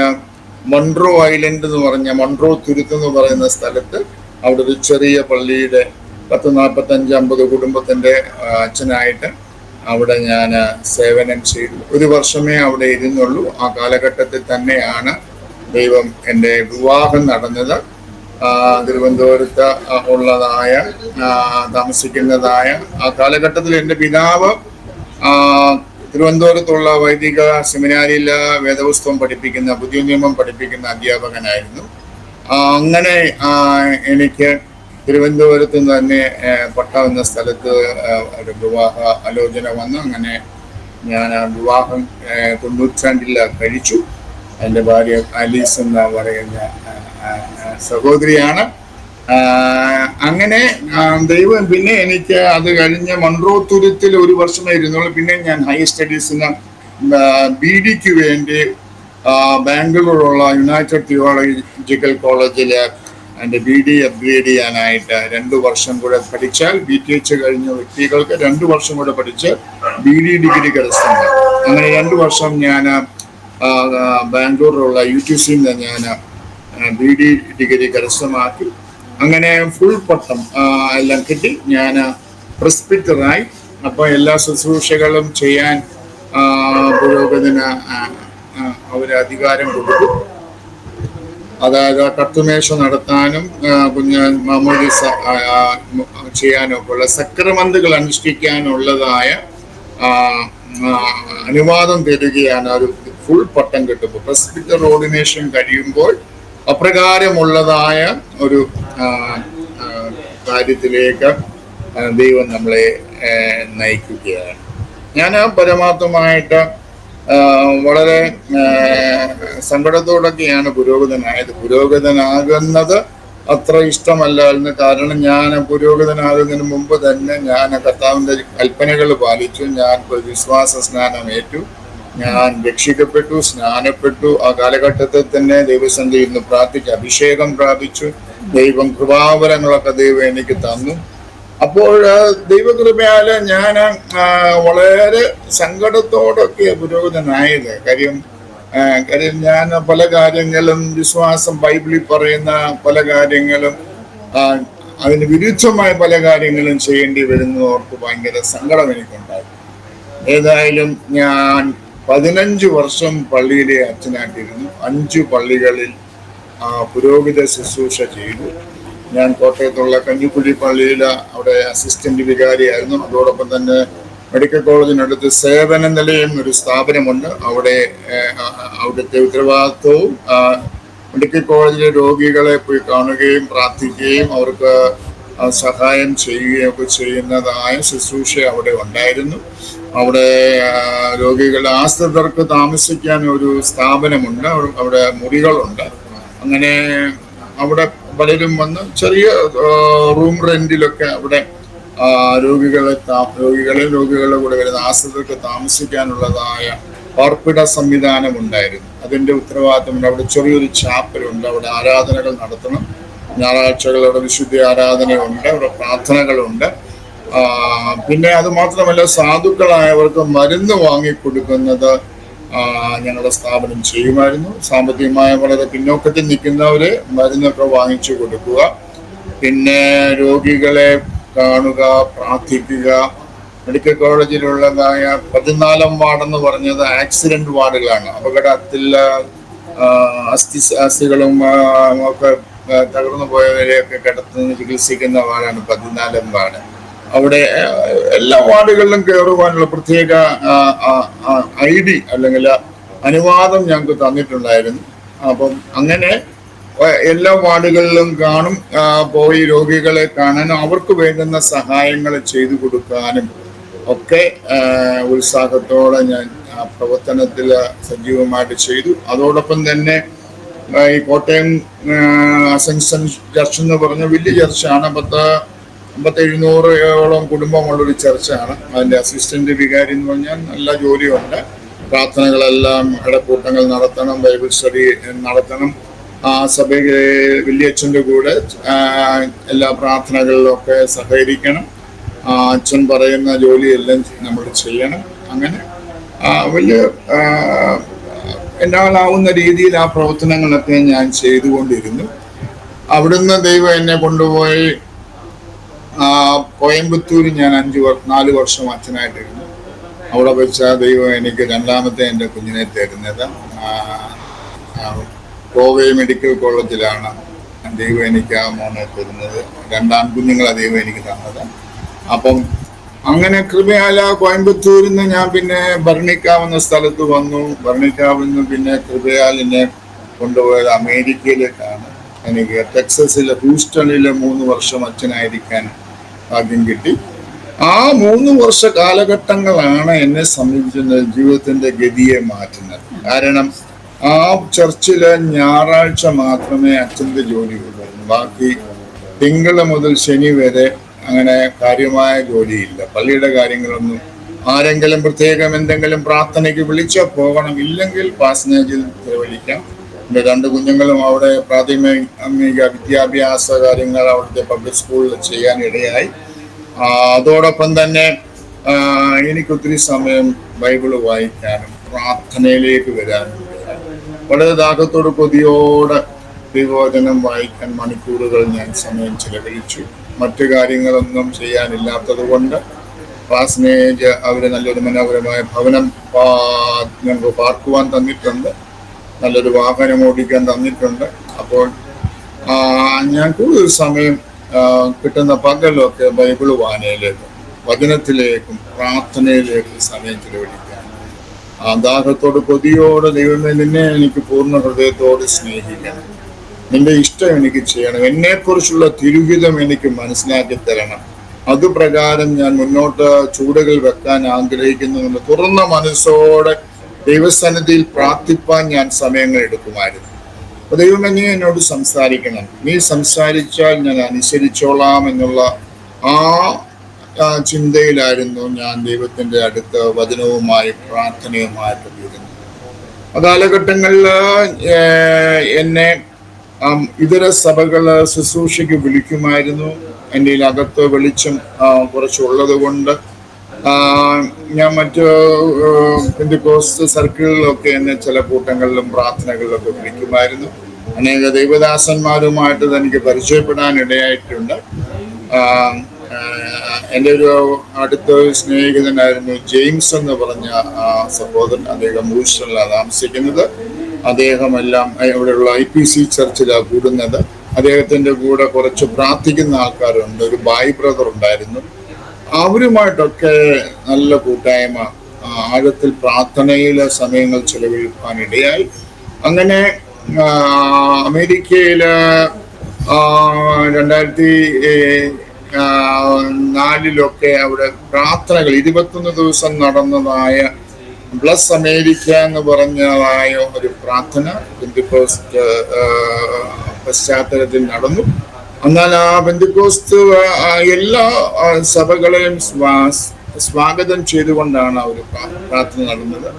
മൺട്രോ ഐലൻഡ് എന്ന് പറഞ്ഞ മൺട്രോ തുരുത്ത് എന്ന് പറയുന്ന സ്ഥലത്ത് അവിടെ ഒരു ചെറിയ പള്ളിയുടെ 40-45-50 കുടുംബത്തിൻ്റെ അച്ഛനായിട്ട് അവിടെ ഞാൻ സേവനം ചെയ്തു. 1 വർഷമേ അവിടെ ഇരുന്നുള്ളൂ. ആ കാലഘട്ടത്തിൽ തന്നെയാണ് ദൈവം എൻ്റെ വിവാഹം നടന്നത്. തിരുവനന്തപുരത്ത് ഉള്ളതായ താമസിക്കുന്നതായ ആ കാലഘട്ടത്തിൽ എൻ്റെ പിതാവ് തിരുവനന്തപുരത്തുള്ള വൈദിക സെമിനാരിയിൽ വേദപുസ്തകം പഠിപ്പിക്കുന്ന, പുതിയ നിയമം പഠിപ്പിക്കുന്ന അധ്യാപകനായിരുന്നു. അങ്ങനെ എനിക്ക് തിരുവനന്തപുരത്ത് തന്നെ പട്ട എന്ന സ്ഥലത്ത് ഒരു വിവാഹ ആലോചന വന്നു. അങ്ങനെ ഞാൻ വിവാഹം 92 കഴിച്ചു. എൻ്റെ ഭാര്യ ആലീസ് എന്ന് പറയുന്ന സഹോദരിയാണ്. അങ്ങനെ ദൈവം പിന്നെ എനിക്ക് അത് കഴിഞ്ഞ് മൺട്രോ തുരുത്തിൽ 1 വർഷമേ ഇരുന്നുള്ളൂ. പിന്നെ ഞാൻ ഹയർ സ്റ്റഡീസിന് BDക്ക് വേണ്ടി ബാംഗ്ലൂരുള്ള യുണൈറ്റഡ് തിയോളജിക്കൽ കോളേജിൽ എൻ്റെ BD അപ്ഗ്രേഡ് ചെയ്യാനായിട്ട് 2 വർഷം കൂടെ പഠിച്ചാൽ BTH കഴിഞ്ഞ വ്യക്തികൾക്ക് 2 വർഷം കൂടെ പഠിച്ച് BD ഡിഗ്രി കരസ്ഥമാക്കി. അങ്ങനെ 2 വർഷം ഞാൻ ബാംഗ്ലൂരിലുള്ള UTCയിൽ നിന്ന് ഞാൻ BD ഡിഗ്രി കരസ്ഥമാക്കി. അങ്ങനെ ഫുൾ പട്ടം എല്ലാം കിട്ടി. ഞാൻ പ്രിസ്പിറ്ററായി. അപ്പോൾ എല്ലാ ശുശ്രൂഷകളും ചെയ്യാൻ പുരോഗതിന് അവർ അധികാരം കൊടുത്തു. അതായത് കത്തുമേശ നടത്താനും മാമോദീസ ചെയ്യാനും ഒക്കെ ഉള്ള സക്രമന്തുകൾ അനുഷ്ഠിക്കാനുള്ളതായ അനുവാദം തരികയാണ്. ഒരു ഫുൾ പട്ടം കിട്ടുമ്പോൾ പ്രിസ്പിറ്റർ ഓർഡിനേഷൻ കഴിയുമ്പോൾ അപ്രകാരമുള്ളതായ ഒരു കാര്യത്തിലേക്ക് ദൈവം നമ്മളെ നയിക്കുകയാണ്. ഞാൻ പരമാർത്ഥമായിട്ട് വളരെ സങ്കടത്തോടൊക്കെയാണ് പുരോഗതനാകുന്നത്. അത്ര ഇഷ്ടമല്ലായിരുന്നു. കാരണം ഞാൻ പുരോഗതനാകുന്നതിന് മുമ്പ് തന്നെ ഞാൻ കർത്താവിൻ്റെ കൽപ്പനകൾ പാലിച്ചു. ഞാൻ വിശ്വാസ സ്നാനം ഏറ്റു. ഞാൻ രക്ഷിക്കപ്പെട്ടു, സ്നാനപ്പെട്ടു. ആ കാലഘട്ടത്തിൽ തന്നെ ദൈവസന്നിധിയിൽ നിന്ന് പ്രാർത്ഥിച്ച് അഭിഷേകം പ്രാപിച്ചു. ദൈവം കൃപാവരങ്ങളൊക്കെ ദൈവം എനിക്ക് തന്നു. അപ്പോൾ ദൈവകൃപയാല് ഞാൻ വളരെ സങ്കടത്തോടൊക്കെ പുരോഗതനായത്. കാര്യം ഞാൻ പല കാര്യങ്ങളും വിശ്വാസം ബൈബിളിൽ പറയുന്ന പല കാര്യങ്ങളും ആ, അതിന് വിരുദ്ധമായ പല കാര്യങ്ങളും ചെയ്യേണ്ടി വരുന്നവർക്ക് ഭയങ്കര സങ്കടം എനിക്കുണ്ടായി. ഏതായാലും ഞാൻ 15 വർഷം പള്ളിയിലെ അച്ഛനായിട്ടിരുന്നു. 5 പള്ളികളിൽ പുരോഹിത ശുശ്രൂഷ ചെയ്തു. ഞാൻ കോട്ടയത്തുള്ള കഞ്ഞിക്കുഴി പള്ളിയിൽ അവിടെ അസിസ്റ്റന്റ് വികാരിയായിരുന്നു. അതോടൊപ്പം തന്നെ മെഡിക്കൽ കോളേജിനടുത്ത് സേവന നിലയം ഒരു സ്ഥാപനമുണ്ട്. അവിടുത്തെ ഉത്തരവാദിത്വവും മെഡിക്കൽ കോളേജിലെ രോഗികളെ പോയി കാണുകയും പ്രാർത്ഥിക്കുകയും അവർക്ക് സഹായം ചെയ്യുകയും ഒക്കെ ചെയ്യുന്നതായ ശുശ്രൂഷ അവിടെ ഉണ്ടായിരുന്നു. അവിടെ ആശ്രിതർക്ക് താമസിക്കാൻ ഒരു സ്ഥാപനമുണ്ട്. അവിടെ മുറികളുണ്ട്. അങ്ങനെ അവിടെ വന്ന് ചെറിയ റൂം റെന്റിലൊക്കെ അവിടെ രോഗികളുടെ കൂടെ വരുന്ന ആശ്രിതർക്ക് താമസിക്കാനുള്ളതായ പാർപ്പിട സംവിധാനം ഉണ്ടായിരുന്നു. അതിന്റെ ഉത്തരവാദിത്തമുണ്ട്. അവിടെ ചെറിയൊരു ചാപ്പലുണ്ട്. അവിടെ ആരാധനകൾ നടത്തണം. ഞായറാഴ്ചകളുടെ വിശുദ്ധ ആരാധനയുണ്ട്. അവിടെ പ്രാർത്ഥനകളുണ്ട്. പിന്നെ അത് മാത്രമല്ല, സാധുക്കളായവർക്ക് മരുന്ന് വാങ്ങിക്കൊടുക്കുന്നത് ഞങ്ങളുടെ സ്ഥാപനം ചെയ്യുമായിരുന്നു. സാമ്പത്തികമായ വളരെ പിന്നോക്കത്തിൽ നിൽക്കുന്നവരെ മരുന്നൊക്കെ വാങ്ങിച്ചു കൊടുക്കുക, പിന്നെ രോഗികളെ കാണുക, പ്രാർത്ഥിക്കുക. മെഡിക്കൽ കോളേജിലുള്ളതായ 14 വാർഡെന്ന് പറഞ്ഞത് ആക്സിഡന്റ് വാർഡുകളാണ്. അപകടത്തിൽ അസ്ഥികളും ഒക്കെ തകർന്നു പോയവരെയൊക്കെ കിടത്തുന്ന ചികിത്സിക്കുന്ന വാർഡാണ് 14 വാർഡ്. അവിടെ എല്ലാ വാർഡുകളിലും കയറുവാനുള്ള പ്രത്യേക ID അല്ലെങ്കിൽ അനുവാദം ഞങ്ങൾക്ക് തന്നിട്ടുണ്ടായിരുന്നു. അപ്പം അങ്ങനെ എല്ലാ വാർഡുകളിലും പോയി രോഗികളെ കാണാനും അവർക്ക് വേണ്ടുന്ന സഹായങ്ങൾ ചെയ്തു കൊടുക്കാനും ഒക്കെ ഉത്സാഹത്തോടെ ഞാൻ പ്രവർത്തനത്തിൽ സജീവമായിട്ട് ചെയ്തു. അതോടൊപ്പം തന്നെ ഈ കോട്ടയം അസൻഷൻ ചർച്ച് എന്ന് പറഞ്ഞ വലിയ ചർച്ചാണ്. 700 കുടുംബമുള്ളൊരു ചർച്ചാണ്. അതിന്റെ അസിസ്റ്റന്റ് വികാരി എന്ന് പറഞ്ഞാൽ നല്ല ജോലിയുണ്ട്. പ്രാർത്ഥനകളെല്ലാം ഇടക്കൂട്ടങ്ങൾ നടത്തണം, ബൈബിൾ സ്റ്റഡി നടത്തണം. ആ സഭയിലെ വലിയച്ഛൻ്റെ കൂടെ എല്ലാ പ്രാർത്ഥനകളിലൊക്കെ സഹകരിക്കണം. അച്ഛൻ പറയുന്ന ജോലിയെല്ലാം നമ്മൾ ചെയ്യണം. അങ്ങനെ വലിയ എന്നാലാവുന്ന രീതിയിൽ ആ പ്രവർത്തനങ്ങളൊക്കെ ഞാൻ ചെയ്തുകൊണ്ടിരുന്നു. അവിടുന്ന് ദൈവം എന്നെ കൊണ്ടുപോയി കോയമ്പത്തൂർ ഞാൻ 4 വർഷം അച്ഛനായിട്ടിരുന്നു. അവിടെ വെച്ച ദൈവം എനിക്ക് രണ്ടാമത്തെ എൻ്റെ കുഞ്ഞിനെ തരുന്നത് കോവൈ മെഡിക്കൽ കോളേജിലാണ്. ദൈവം എനിക്ക് ആ മോനെ തരുന്നത്. 2 ആൺകുഞ്ഞുങ്ങളാണ് ദൈവം എനിക്ക് തന്നത്. അപ്പം അങ്ങനെ കൃപയാല കോയമ്പത്തൂരിൽ നിന്ന് ഞാൻ പിന്നെ ഭരണിക്കാവ് എന്ന സ്ഥലത്ത് വന്നു. ഭരണിക്കാവിൽ നിന്ന് പിന്നെ കൃപയാലിനെ കൊണ്ടുപോയത് അമേരിക്കയിലേക്കാണ്. എനിക്ക് ടെക്സസിലെ ഹൂസ്റ്റണിലെ 3 വർഷം അച്ഛനായിരിക്കാൻ ഭാഗ്യം കിട്ടി. ആ 3 വർഷ കാലഘട്ടങ്ങളാണ് എന്നെ സംബന്ധിച്ച ജീവിതത്തിന്റെ ഗതിയെ മാറ്റുന്നത്. കാരണം ആ ചർച്ചില് ഞായറാഴ്ച മാത്രമേ അച്ഛൻ്റെ ജോലിയുള്ളൂ. ബാക്കി തിങ്കൾ മുതൽ ശനി വരെ അങ്ങനെ കാര്യമായ ജോലിയില്ല. പള്ളിയുടെ കാര്യങ്ങളൊന്നും ആരെങ്കിലും പ്രത്യേകം എന്തെങ്കിലും പ്രാർത്ഥനയ്ക്ക് വിളിച്ചാൽ പോകണം, ഇല്ലെങ്കിൽ പാസനേജിൽ ചെലവഴിക്കാം. എൻ്റെ 2 കുഞ്ഞുങ്ങളും അവിടെ പ്രാഥമിക വിദ്യാഭ്യാസ കാര്യങ്ങൾ അവിടുത്തെ പബ്ലിക് സ്കൂളിൽ ചെയ്യാൻ ഇടയായി. അതോടൊപ്പം തന്നെ എനിക്കൊത്തിരി സമയം ബൈബിള് വായിക്കാനും പ്രാർത്ഥനയിലേക്ക് വരാനും വളരെ ദാഹത്തോട് കൊതിയോടെ ദൈവവചനം വായിക്കാൻ മണിക്കൂറുകൾ ഞാൻ സമയം ചെലവഴിച്ചു. മറ്റു കാര്യങ്ങളൊന്നും ചെയ്യാനില്ലാത്തത് കൊണ്ട് പാസനേജ് അവർ നല്ലൊരു മനോഹരമായ ഭവനം ഞങ്ങൾക്ക് പാർക്കുവാൻ തന്നിട്ടുണ്ട്, നല്ലൊരു വാഹനം ഓടിക്കാൻ തന്നിട്ടുണ്ട്. അപ്പോൾ ഞാൻ കൂടുതൽ സമയം കിട്ടുന്ന പകലൊക്കെ ബൈബിള് വായനയിലേക്കും വചനത്തിലേക്കും പ്രാർത്ഥനയിലേക്കും സമയം ചെലവഴിക്കാൻ ദാഹത്തോട് കൊതിയോടെ ദൈവമേ നിന്നെ എനിക്ക് പൂർണ്ണ ഹൃദയത്തോട് സ്നേഹിക്കണം, നിന്റെ ഇഷ്ടം എനിക്ക് ചെയ്യണം, എന്നെക്കുറിച്ചുള്ള തിരുഹിതം എനിക്ക് മനസ്സിലാക്കി തരണം, അതുപ്രകാരം ഞാൻ മുന്നോട്ട് ചൂടുകൾ വെക്കാൻ ആഗ്രഹിക്കുന്നുണ്ട്. തുറന്ന മനസ്സോടെ ദൈവസന്നിധിയിൽ പ്രാർത്ഥിപ്പാൻ ഞാൻ സമയങ്ങൾ എടുക്കുമായിരുന്നു. അപ്പൊ ദൈവമേ നീ എന്നോട് സംസാരിക്കണം, നീ സംസാരിച്ചാൽ ഞാൻ അനുസരിച്ചോളാം എന്നുള്ള ആ ചിന്തയിലായിരുന്നു ഞാൻ ദൈവത്തിന്റെ അടുത്ത് വചനവുമായി പ്രാർത്ഥനയുമായിട്ട് തീരുന്നത്. ആ കാലഘട്ടങ്ങളിൽ എന്നെ ഇതര സഭകള് ശുശ്രൂഷയ്ക്ക് വിളിക്കുമായിരുന്നു. എൻ്റെ അകത്ത് വെളിച്ചം കുറച്ചുള്ളത് കൊണ്ട് ഞാൻ മറ്റ് പെന്തക്കോസ്ത് സർക്കിളിലൊക്കെ എന്നെ ചില കൂട്ടങ്ങളിലും പ്രാർത്ഥനകളിലൊക്കെ വിളിക്കുമായിരുന്നു. അനേക ദൈവദാസന്മാരുമായിട്ട് എനിക്ക് പരിചയപ്പെടാൻ ഇടയായിട്ടുണ്ട്. എൻ്റെ ഒരു അടുത്ത സ്നേഹിതനായിരുന്നു ജെയിംസ് എന്ന് പറഞ്ഞ സഹോദരൻ. അദ്ദേഹം ഹൂസ്റ്റണിലാണ് താമസിക്കുന്നത്. അദ്ദേഹമെല്ലാം ഇവിടെയുള്ള IPC ചർച്ചിലാണ് കൂടുന്നത്. അദ്ദേഹത്തിൻ്റെ കൂടെ കുറച്ച് പ്രാർത്ഥിക്കുന്ന ആൾക്കാരുണ്ട്. ഒരു ബായ് ബ്രദർ ഉണ്ടായിരുന്നു. അവരുമായിട്ടൊക്കെ നല്ല കൂട്ടായ്മ, ആഴത്തിൽ പ്രാർത്ഥനയിലെ സമയങ്ങൾ ചെലവഴിക്കാനിടയായി. അങ്ങനെ അമേരിക്കയില് 2004 അവിടെ പ്രാർത്ഥനകൾ 21 ദിവസം നടന്നതായ ബ്ലസ് അമേരിക്ക എന്ന് പറഞ്ഞതായ ഒരു പ്രാർത്ഥന പെന്തക്കോസ്റ്റ് പശ്ചാത്തലത്തിൽ നടന്നു. എന്നാൽ ആ പെന്തക്കോസ്ത് എല്ലാ സഭകളെയും സ്വാഗതം ചെയ്തുകൊണ്ടാണ് അവർ പ്രാർത്ഥന നടന്നത്.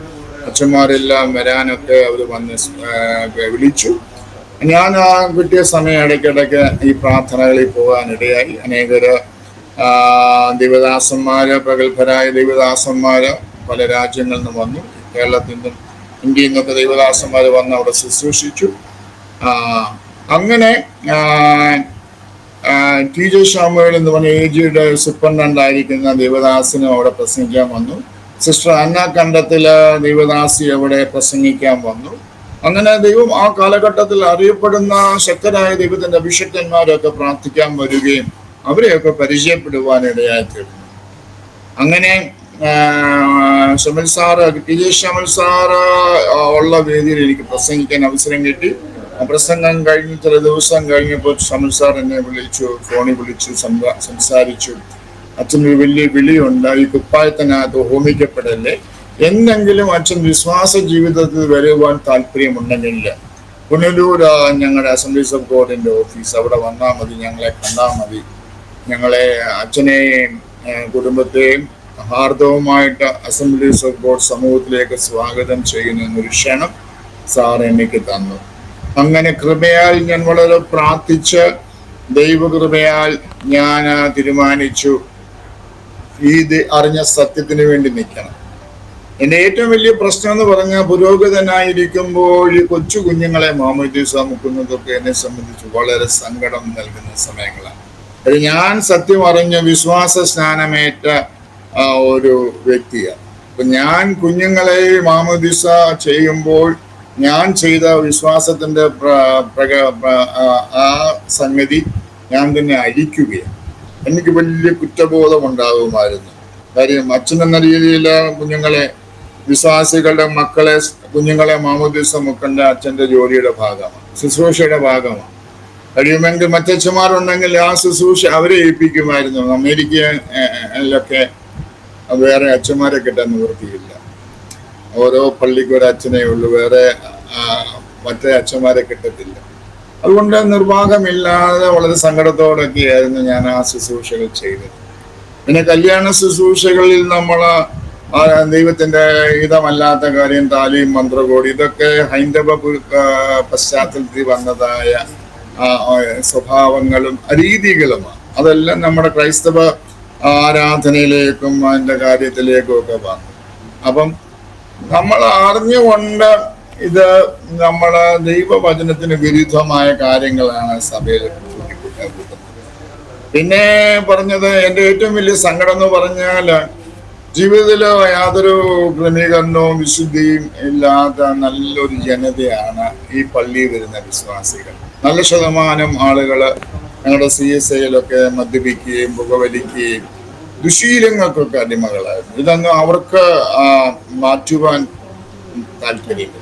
അച്ഛന്മാരെല്ലാം വരാനൊക്കെ അവർ വന്ന് വിളിച്ചു. ഞാൻ കിട്ടിയ സമയം ഇടയ്ക്കിടയ്ക്ക് ഈ പ്രാർത്ഥനകളിൽ പോകാനിടയായി. അനേകര് ദൈവദാസന്മാര്, പ്രഗത്ഭരായ ദൈവദാസന്മാര് പല രാജ്യങ്ങളിൽ നിന്നും വന്നു. കേരളത്തിൽ നിന്നും ഇന്ത്യയിൽ നിന്നൊക്കെ ദൈവദാസന്മാർ വന്ന് അവിടെ ശുശ്രൂഷിച്ചു. അങ്ങനെ TJ ഷാമുവേൽ എന്ന് പറഞ്ഞ AGയുടെ സൂപ്രണ്ടായിരിക്കുന്ന ദൈവദാസനും അവിടെ പ്രസംഗിക്കാൻ വന്നു. സിസ്റ്റർ അന്ന കണ്ടത്തില് ദൈവദാസി അവിടെ പ്രസംഗിക്കാൻ വന്നു. അങ്ങനെ ദൈവം ആ കാലഘട്ടത്തിൽ അറിയപ്പെടുന്ന ശക്തരായ ദൈവത്തിന്റെ അഭിഷക്തന്മാരൊക്കെ പ്രാർത്ഥിക്കാൻ വരികയും അവരെയൊക്കെ പരിചയപ്പെടുവാനിടയായിത്തീർന്നു. അങ്ങനെ Shamal sir, TJ Shamal sir ഉള്ള വേദിയിൽ എനിക്ക് പ്രസംഗിക്കാൻ അവസരം കിട്ടി. പ്രസംഗം കഴിഞ്ഞ് ചില ദിവസം കഴിഞ്ഞപ്പോൾ ഷമൽ സാർ എന്നെ വിളിച്ചു, ഫോണിൽ വിളിച്ചു സംസാരിച്ചു. അച്ഛനൊരു വലിയ വിളിയുണ്ട്, ഈ കുപ്പായത്തിനകത്ത് ഹോമിക്കപ്പെടല്ലേ, എന്തെങ്കിലും അച്ഛൻ വിശ്വാസ ജീവിതത്തിൽ വരുവാൻ താല്പര്യമുണ്ടെങ്കിൽ പുനലൂർ ഞങ്ങളുടെ അസംബ്ലീസ് ഓഫ് ഗോഡിന്റെ ഓഫീസ്, അവിടെ വന്നാൽ മതി, ഞങ്ങളെ കണ്ടാൽ മതി. ഞങ്ങളെ അച്ഛനെയും കുടുംബത്തെയും ഹാർദവുമായിട്ട് അസംബ്ലീസ് ഓഫ് ഗോഡ് സമൂഹത്തിലേക്ക് സ്വാഗതം ചെയ്യുന്ന എന്നൊരു ക്ഷണം സാർ എനിക്ക് തന്നു. അങ്ങനെ കൃപയാൽ ഞാൻ വളരെ പ്രാർത്ഥിച്ച് ദൈവകൃപയാൽ ഞാൻ തീരുമാനിച്ചു ഈ അറിഞ്ഞ സത്യത്തിന് വേണ്ടി നിൽക്കണം. എൻ്റെ ഏറ്റവും വലിയ പ്രശ്നം എന്ന് പറഞ്ഞാൽ പുരോഗതനായിരിക്കുമ്പോൾ ഈ കൊച്ചു കുഞ്ഞുങ്ങളെ മാമോദീസ മുക്കുന്നതൊക്കെ എന്നെ സംബന്ധിച്ച് വളരെ സങ്കടം നൽകുന്ന സമയങ്ങളാണ്. അത് ഞാൻ സത്യം അറിഞ്ഞ വിശ്വാസ സ്നാനമേറ്റ ഒരു വ്യക്തിയാണ്. അപ്പൊ ഞാൻ കുഞ്ഞുങ്ങളെ മാമോദീസ ചെയ്യുമ്പോൾ ഞാൻ ചെയ്ത വിശ്വാസത്തിന്റെ ആ സംഗതി ഞാൻ തന്നെ അഴിക്കുകയാണ്. എനിക്ക് വലിയ കുറ്റബോധം ഉണ്ടാകുമായിരുന്നു. കാര്യം അച്ഛൻ എന്ന രീതിയിൽ കുഞ്ഞുങ്ങളെ, വിശ്വാസികളുടെ മക്കളെ, കുഞ്ഞുങ്ങളെ മാമോദീസ മുക്കേണ്ട അച്ഛൻ്റെ ജോലിയുടെ ഭാഗമാണ്, ശുശ്രൂഷയുടെ ഭാഗമാണ്. കഴിയുമെങ്കിൽ മറ്റച്ഛന്മാരുണ്ടെങ്കിൽ ആ ശുശ്രൂഷ അവരെ ഏൽപ്പിക്കുമായിരുന്നു. അമേരിക്കയിലൊക്കെ വേറെ അച്ഛന്മാരെ കിട്ടാൻ നിവൃത്തിയില്ല. ഓരോ പള്ളിക്കും ഒരു അച്ഛനേ ഉള്ളൂ, വേറെ മറ്റേ അച്ഛന്മാരെ കിട്ടത്തില്ല. അതുകൊണ്ട് നിർവാഹമില്ലാതെ വളരെ സങ്കടത്തോടൊക്കെയായിരുന്നു ഞാൻ ആ ശുശ്രൂഷകൾ ചെയ്തത്. പിന്നെ കല്യാണ ശുശ്രൂഷകളിൽ നമ്മൾ ദൈവത്തിന്റെ ഹിതമല്ലാത്ത കാര്യം, താലിയും മന്ത്രകോടി, ഇതൊക്കെ ഹൈന്ദവ പശ്ചാത്തലത്തിൽ വന്നതായ സ്വഭാവങ്ങളും രീതികളുമാണ്. അതെല്ലാം നമ്മുടെ ക്രൈസ്തവ ആരാധനയിലേക്കും അതിൻ്റെ കാര്യത്തിലേക്കും ഒക്കെ വന്നു. അപ്പം നമ്മൾ അറിഞ്ഞുകൊണ്ട് ഇത് നമ്മളെ ദൈവവചനത്തിന് വിരുദ്ധമായ കാര്യങ്ങളാണ് സഭയിൽ കൂട്ടിക്കൂട്ടുന്നത്. പിന്നെ പറഞ്ഞത് എൻ്റെ ഏറ്റവും വലിയ സങ്കടം എന്ന് പറഞ്ഞാൽ ജീവിതത്തിൽ യാതൊരു ക്രമീകരണവും വിശുദ്ധിയും ഇല്ലാത്ത നല്ലൊരു ജനതയാണ് ഈ പള്ളിയിൽ വരുന്ന വിശ്വാസികൾ. നല്ല ശതമാനം ആളുകൾ ഞങ്ങളുടെ CSIയിലൊക്കെ മദ്യപിക്കുകയും പുകവലിക്കുകയും ദുശീലങ്ങൾക്കൊക്കെ അടിമകളായിരുന്നു. ഇതൊന്നും അവർക്ക് മാറ്റുവാൻ താല്പര്യമില്ല.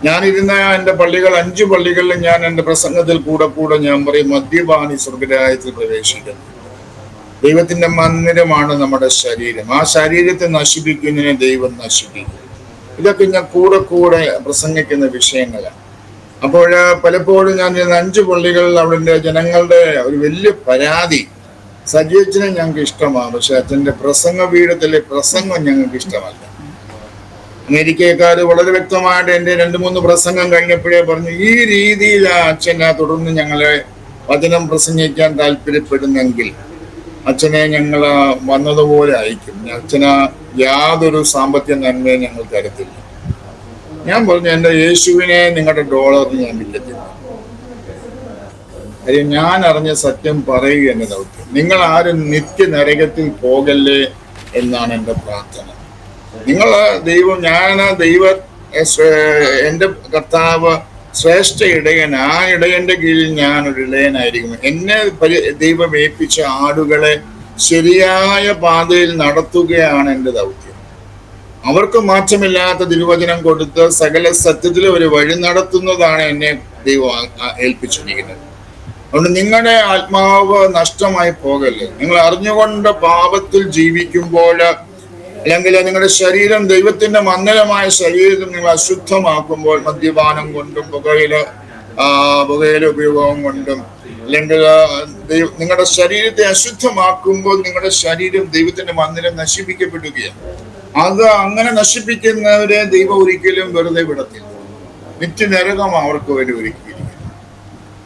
ഞാനിരുന്ന എൻ്റെ പള്ളികൾ 5 പള്ളികളിൽ ഞാൻ എൻ്റെ പ്രസംഗത്തിൽ കൂടെ ഞാൻ പറയും, മദ്യപാനി സ്വർഗരാജ്യത്തിൽ പ്രവേശിക്കുന്നു. ദൈവത്തിന്റെ മന്ദിരമാണ് നമ്മുടെ ശരീരം. ആ ശരീരത്തെ നശിപ്പിക്കുന്നതിനെ ദൈവം നശിപ്പിക്കും. ഇതൊക്കെ ഞാൻ കൂടെ പ്രസംഗിക്കുന്ന വിഷയങ്ങളാണ്. അപ്പോൾ പലപ്പോഴും ഞാൻ 5 പള്ളികളിൽ അവിടെ ജനങ്ങളുടെ ഒരു വലിയ പരാതി, സജീവച്ചനെ ഞങ്ങൾക്ക് ഇഷ്ടമാണ്, പക്ഷെ അച്ഛൻ്റെ പ്രസംഗ പീഠത്തിലെ പ്രസംഗം ഞങ്ങൾക്ക് ഇഷ്ടമല്ല. അമേരിക്കക്കാർ വളരെ വ്യക്തമായിട്ട് എൻ്റെ 2-3 പ്രസംഗം കഴിഞ്ഞപ്പോഴേ പറഞ്ഞു, ഈ രീതിയിൽ അച്ഛനെ തുടർന്ന് ഞങ്ങളെ വചനം പ്രസംഗിക്കാൻ താല്പര്യപ്പെടുന്നെങ്കിൽ അച്ഛനെ ഞങ്ങൾ വന്നതുപോലെ അയക്കും. അച്ഛന് യാതൊരു സാമ്പത്തിക നന്മയും ഞങ്ങൾ തരത്തില്ല. ഞാൻ പറഞ്ഞു, എൻ്റെ യേശുവിനെ നിങ്ങളുടെ ഡോളറിന് ഞാൻ വിൽക്കത്തില്ല. കാര്യം ഞാൻ അറിഞ്ഞ സത്യം പറയുക എന്റെ ദൗത്യം. നിങ്ങൾ ആരും നിത്യ നരകത്തിൽ പോകല്ലേ എന്നാണ് എൻ്റെ പ്രാർത്ഥന. നിങ്ങൾ എൻ്റെ കർത്താവ് ശ്രേഷ്ഠ ഇടയൻ. ആ ഇടയന്റെ കീഴിൽ ഞാൻ ഒരു ഇടയനായിരിക്കും. എന്നെ ദൈവം ഏൽപ്പിച്ച ആടുകളെ ശരിയായ പാതയിൽ നടത്തുകയാണ് എൻ്റെ ദൗത്യം. അവർക്ക് മാറ്റമില്ലാത്ത തിരുവചനം കൊടുത്ത് സകല സത്യത്തിൽ ഒരു വഴി നടത്തുന്നതാണ് എന്നെ ദൈവം ഏൽപ്പിച്ചിരിക്കുന്നത്. അതുകൊണ്ട് നിങ്ങളുടെ ആത്മാവ് നഷ്ടമായി പോകല്ലേ. നിങ്ങൾ അറിഞ്ഞുകൊണ്ട് പാപത്തിൽ ജീവിക്കുമ്പോൾ, അല്ലെങ്കിൽ നിങ്ങളുടെ ശരീരം ദൈവത്തിന്റെ മന്ദിരമായ ശരീരം നിങ്ങൾ അശുദ്ധമാക്കുമ്പോൾ, മദ്യപാനം കൊണ്ടും പുകയില ഉപയോഗം കൊണ്ടും, അല്ലെങ്കിൽ നിങ്ങളുടെ ശരീരത്തെ അശുദ്ധമാക്കുമ്പോൾ നിങ്ങളുടെ ശരീരം ദൈവത്തിന്റെ മന്ദിരം നശിപ്പിക്കപ്പെടുകയാണ്. അത് അങ്ങനെ നശിപ്പിക്കുന്നവരെ ദൈവം ഒരിക്കലും വെറുതെ വിടത്തില്ല. നിത്യനരകം അവർക്ക് വേണ്ടി ഒരുക്കിയിരിക്കുന്നു.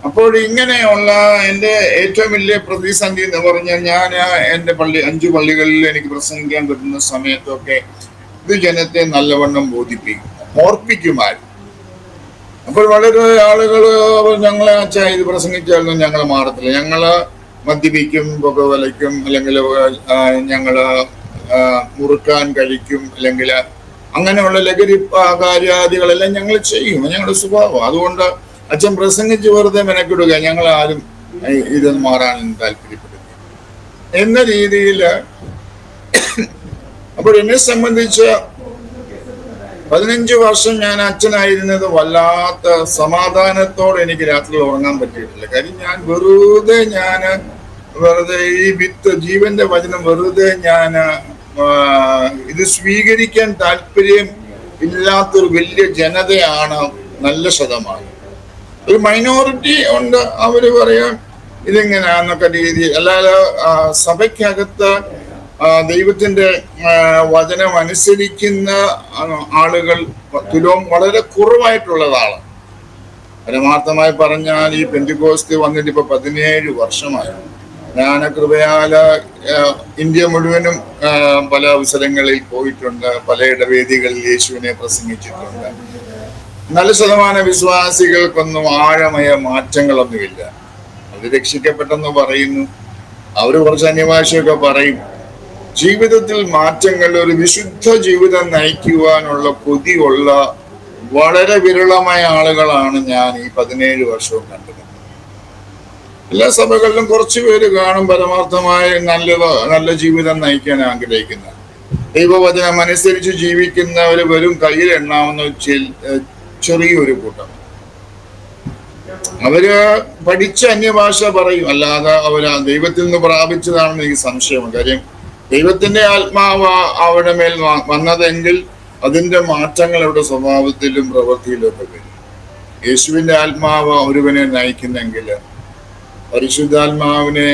അപ്പോൾ ഇങ്ങനെയുള്ള എൻ്റെ ഏറ്റവും വലിയ പ്രതിസന്ധി എന്ന് പറഞ്ഞാൽ, ഞാൻ എൻ്റെ 5 പള്ളികളിൽ എനിക്ക് പ്രസംഗിക്കാൻ കിട്ടുന്ന സമയത്തൊക്കെ ഇത് ജനത്തെ നല്ലവണ്ണം ഓർപ്പിക്കുമായിരുന്നു. അപ്പോൾ വളരെ ആളുകൾ ഞങ്ങളെ അച്ഛാ ഇത് പ്രസംഗിച്ചാലും ഞങ്ങൾ മാറത്തില്ല, ഞങ്ങള് മദ്യപിക്കും, പുകവലിക്കും, അല്ലെങ്കിൽ ഞങ്ങള് മുറുക്കാൻ കഴിക്കും, അല്ലെങ്കിൽ അങ്ങനെയുള്ള ലഹരി കാര്യാദികളെല്ലാം ഞങ്ങൾ ചെയ്യും. ഞങ്ങളുടെ സ്വഭാവം. അതുകൊണ്ട് അച്ഛൻ പ്രസംഗിച്ച് വെറുതെ മെനക്കിടുക, ഞങ്ങൾ ആരും ഇത് മാറാൻ താല്പര്യപ്പെടുന്നു എന്ന രീതിയിൽ. അപ്പോൾ എന്നെ സംബന്ധിച്ച് 15 വർഷം ഞാൻ അച്ഛനായിരുന്നത് വല്ലാത്ത സമാധാനത്തോടെ എനിക്ക് രാത്രി ഉറങ്ങാൻ പറ്റിയിട്ടില്ല. കാര്യം ഞാൻ വെറുതെ ഈ ജീവന്റെ വചനം വെറുതെ ഇത് സ്വീകരിക്കാൻ താല്പര്യം ഇല്ലാത്തൊരു വലിയ ജനതയാണ് നല്ല ശതമാനം. ഒരു മൈനോറിറ്റി ഉണ്ട്, അവര് പറയാം ഇതെങ്ങനെയാന്നൊക്കെ രീതിയിൽ. അല്ലാതെ സഭയ്ക്കകത്ത് ദൈവത്തിന്റെ വചനം അനുസരിക്കുന്ന ആളുകൾ തുലോം വളരെ കുറവായിട്ടുള്ളതാണ്. പരമാർത്ഥമായി പറഞ്ഞാൽ ഈ പെന്തിക്കോസ്ത് വന്നിട്ട് ഇപ്പൊ 17 വർഷമായി. ഞാൻ കൃപയാല ഇന്ത്യ മുഴുവനും പല അവസരങ്ങളിൽ പോയിട്ടുണ്ട്. പല ഇടവേദികളിൽ യേശുവിനെ പ്രസംഗിച്ചിട്ടുണ്ട്. നല്ല ശതമാനം വിശ്വാസികൾക്കൊന്നും ആഴമായ മാറ്റങ്ങളൊന്നുമില്ല. അവര് രക്ഷിക്കപ്പെട്ടെന്ന് പറയുന്നു, അവര് കുറച്ച് അന്യഭാഷയൊക്കെ പറയും. ജീവിതത്തിൽ മാറ്റങ്ങൾ, ഒരു വിശുദ്ധ ജീവിതം നയിക്കുവാനുള്ള കൊതിയുള്ള വളരെ വിരളമായ ആളുകളാണ് ഞാൻ ഈ 17 വർഷവും കണ്ടത്. എല്ലാ സഭകളിലും കുറച്ചു പേര് കാണും പരമാർത്ഥമായ നല്ല ജീവിതം നയിക്കാൻ ആഗ്രഹിക്കുന്ന, ദൈവവചനം അനുസരിച്ച് ജീവിക്കുന്നവര് വരും കയ്യിൽ എണ്ണാവുന്ന ചെറിയൊരു കൂട്ടം. അവര് പഠിച്ച അന്യഭാഷ പറയും, അല്ലാതെ അവര് ദൈവത്തിൽ നിന്ന് പ്രാപിച്ചതാണെന്ന് എനിക്ക് സംശയമാണ്. കാര്യം ദൈവത്തിന്റെ ആത്മാവ് അവരുടെ മേൽ വന്നതെങ്കിൽ അതിന്റെ മാറ്റങ്ങൾ അവരുടെ സ്വഭാവത്തിലും പ്രവൃത്തിയിലും ഒക്കെ വരും. യേശുവിന്റെ ആത്മാവ് ഒരുവനെ നയിക്കുന്നെങ്കിൽ പരിശുദ്ധാത്മാവിനെ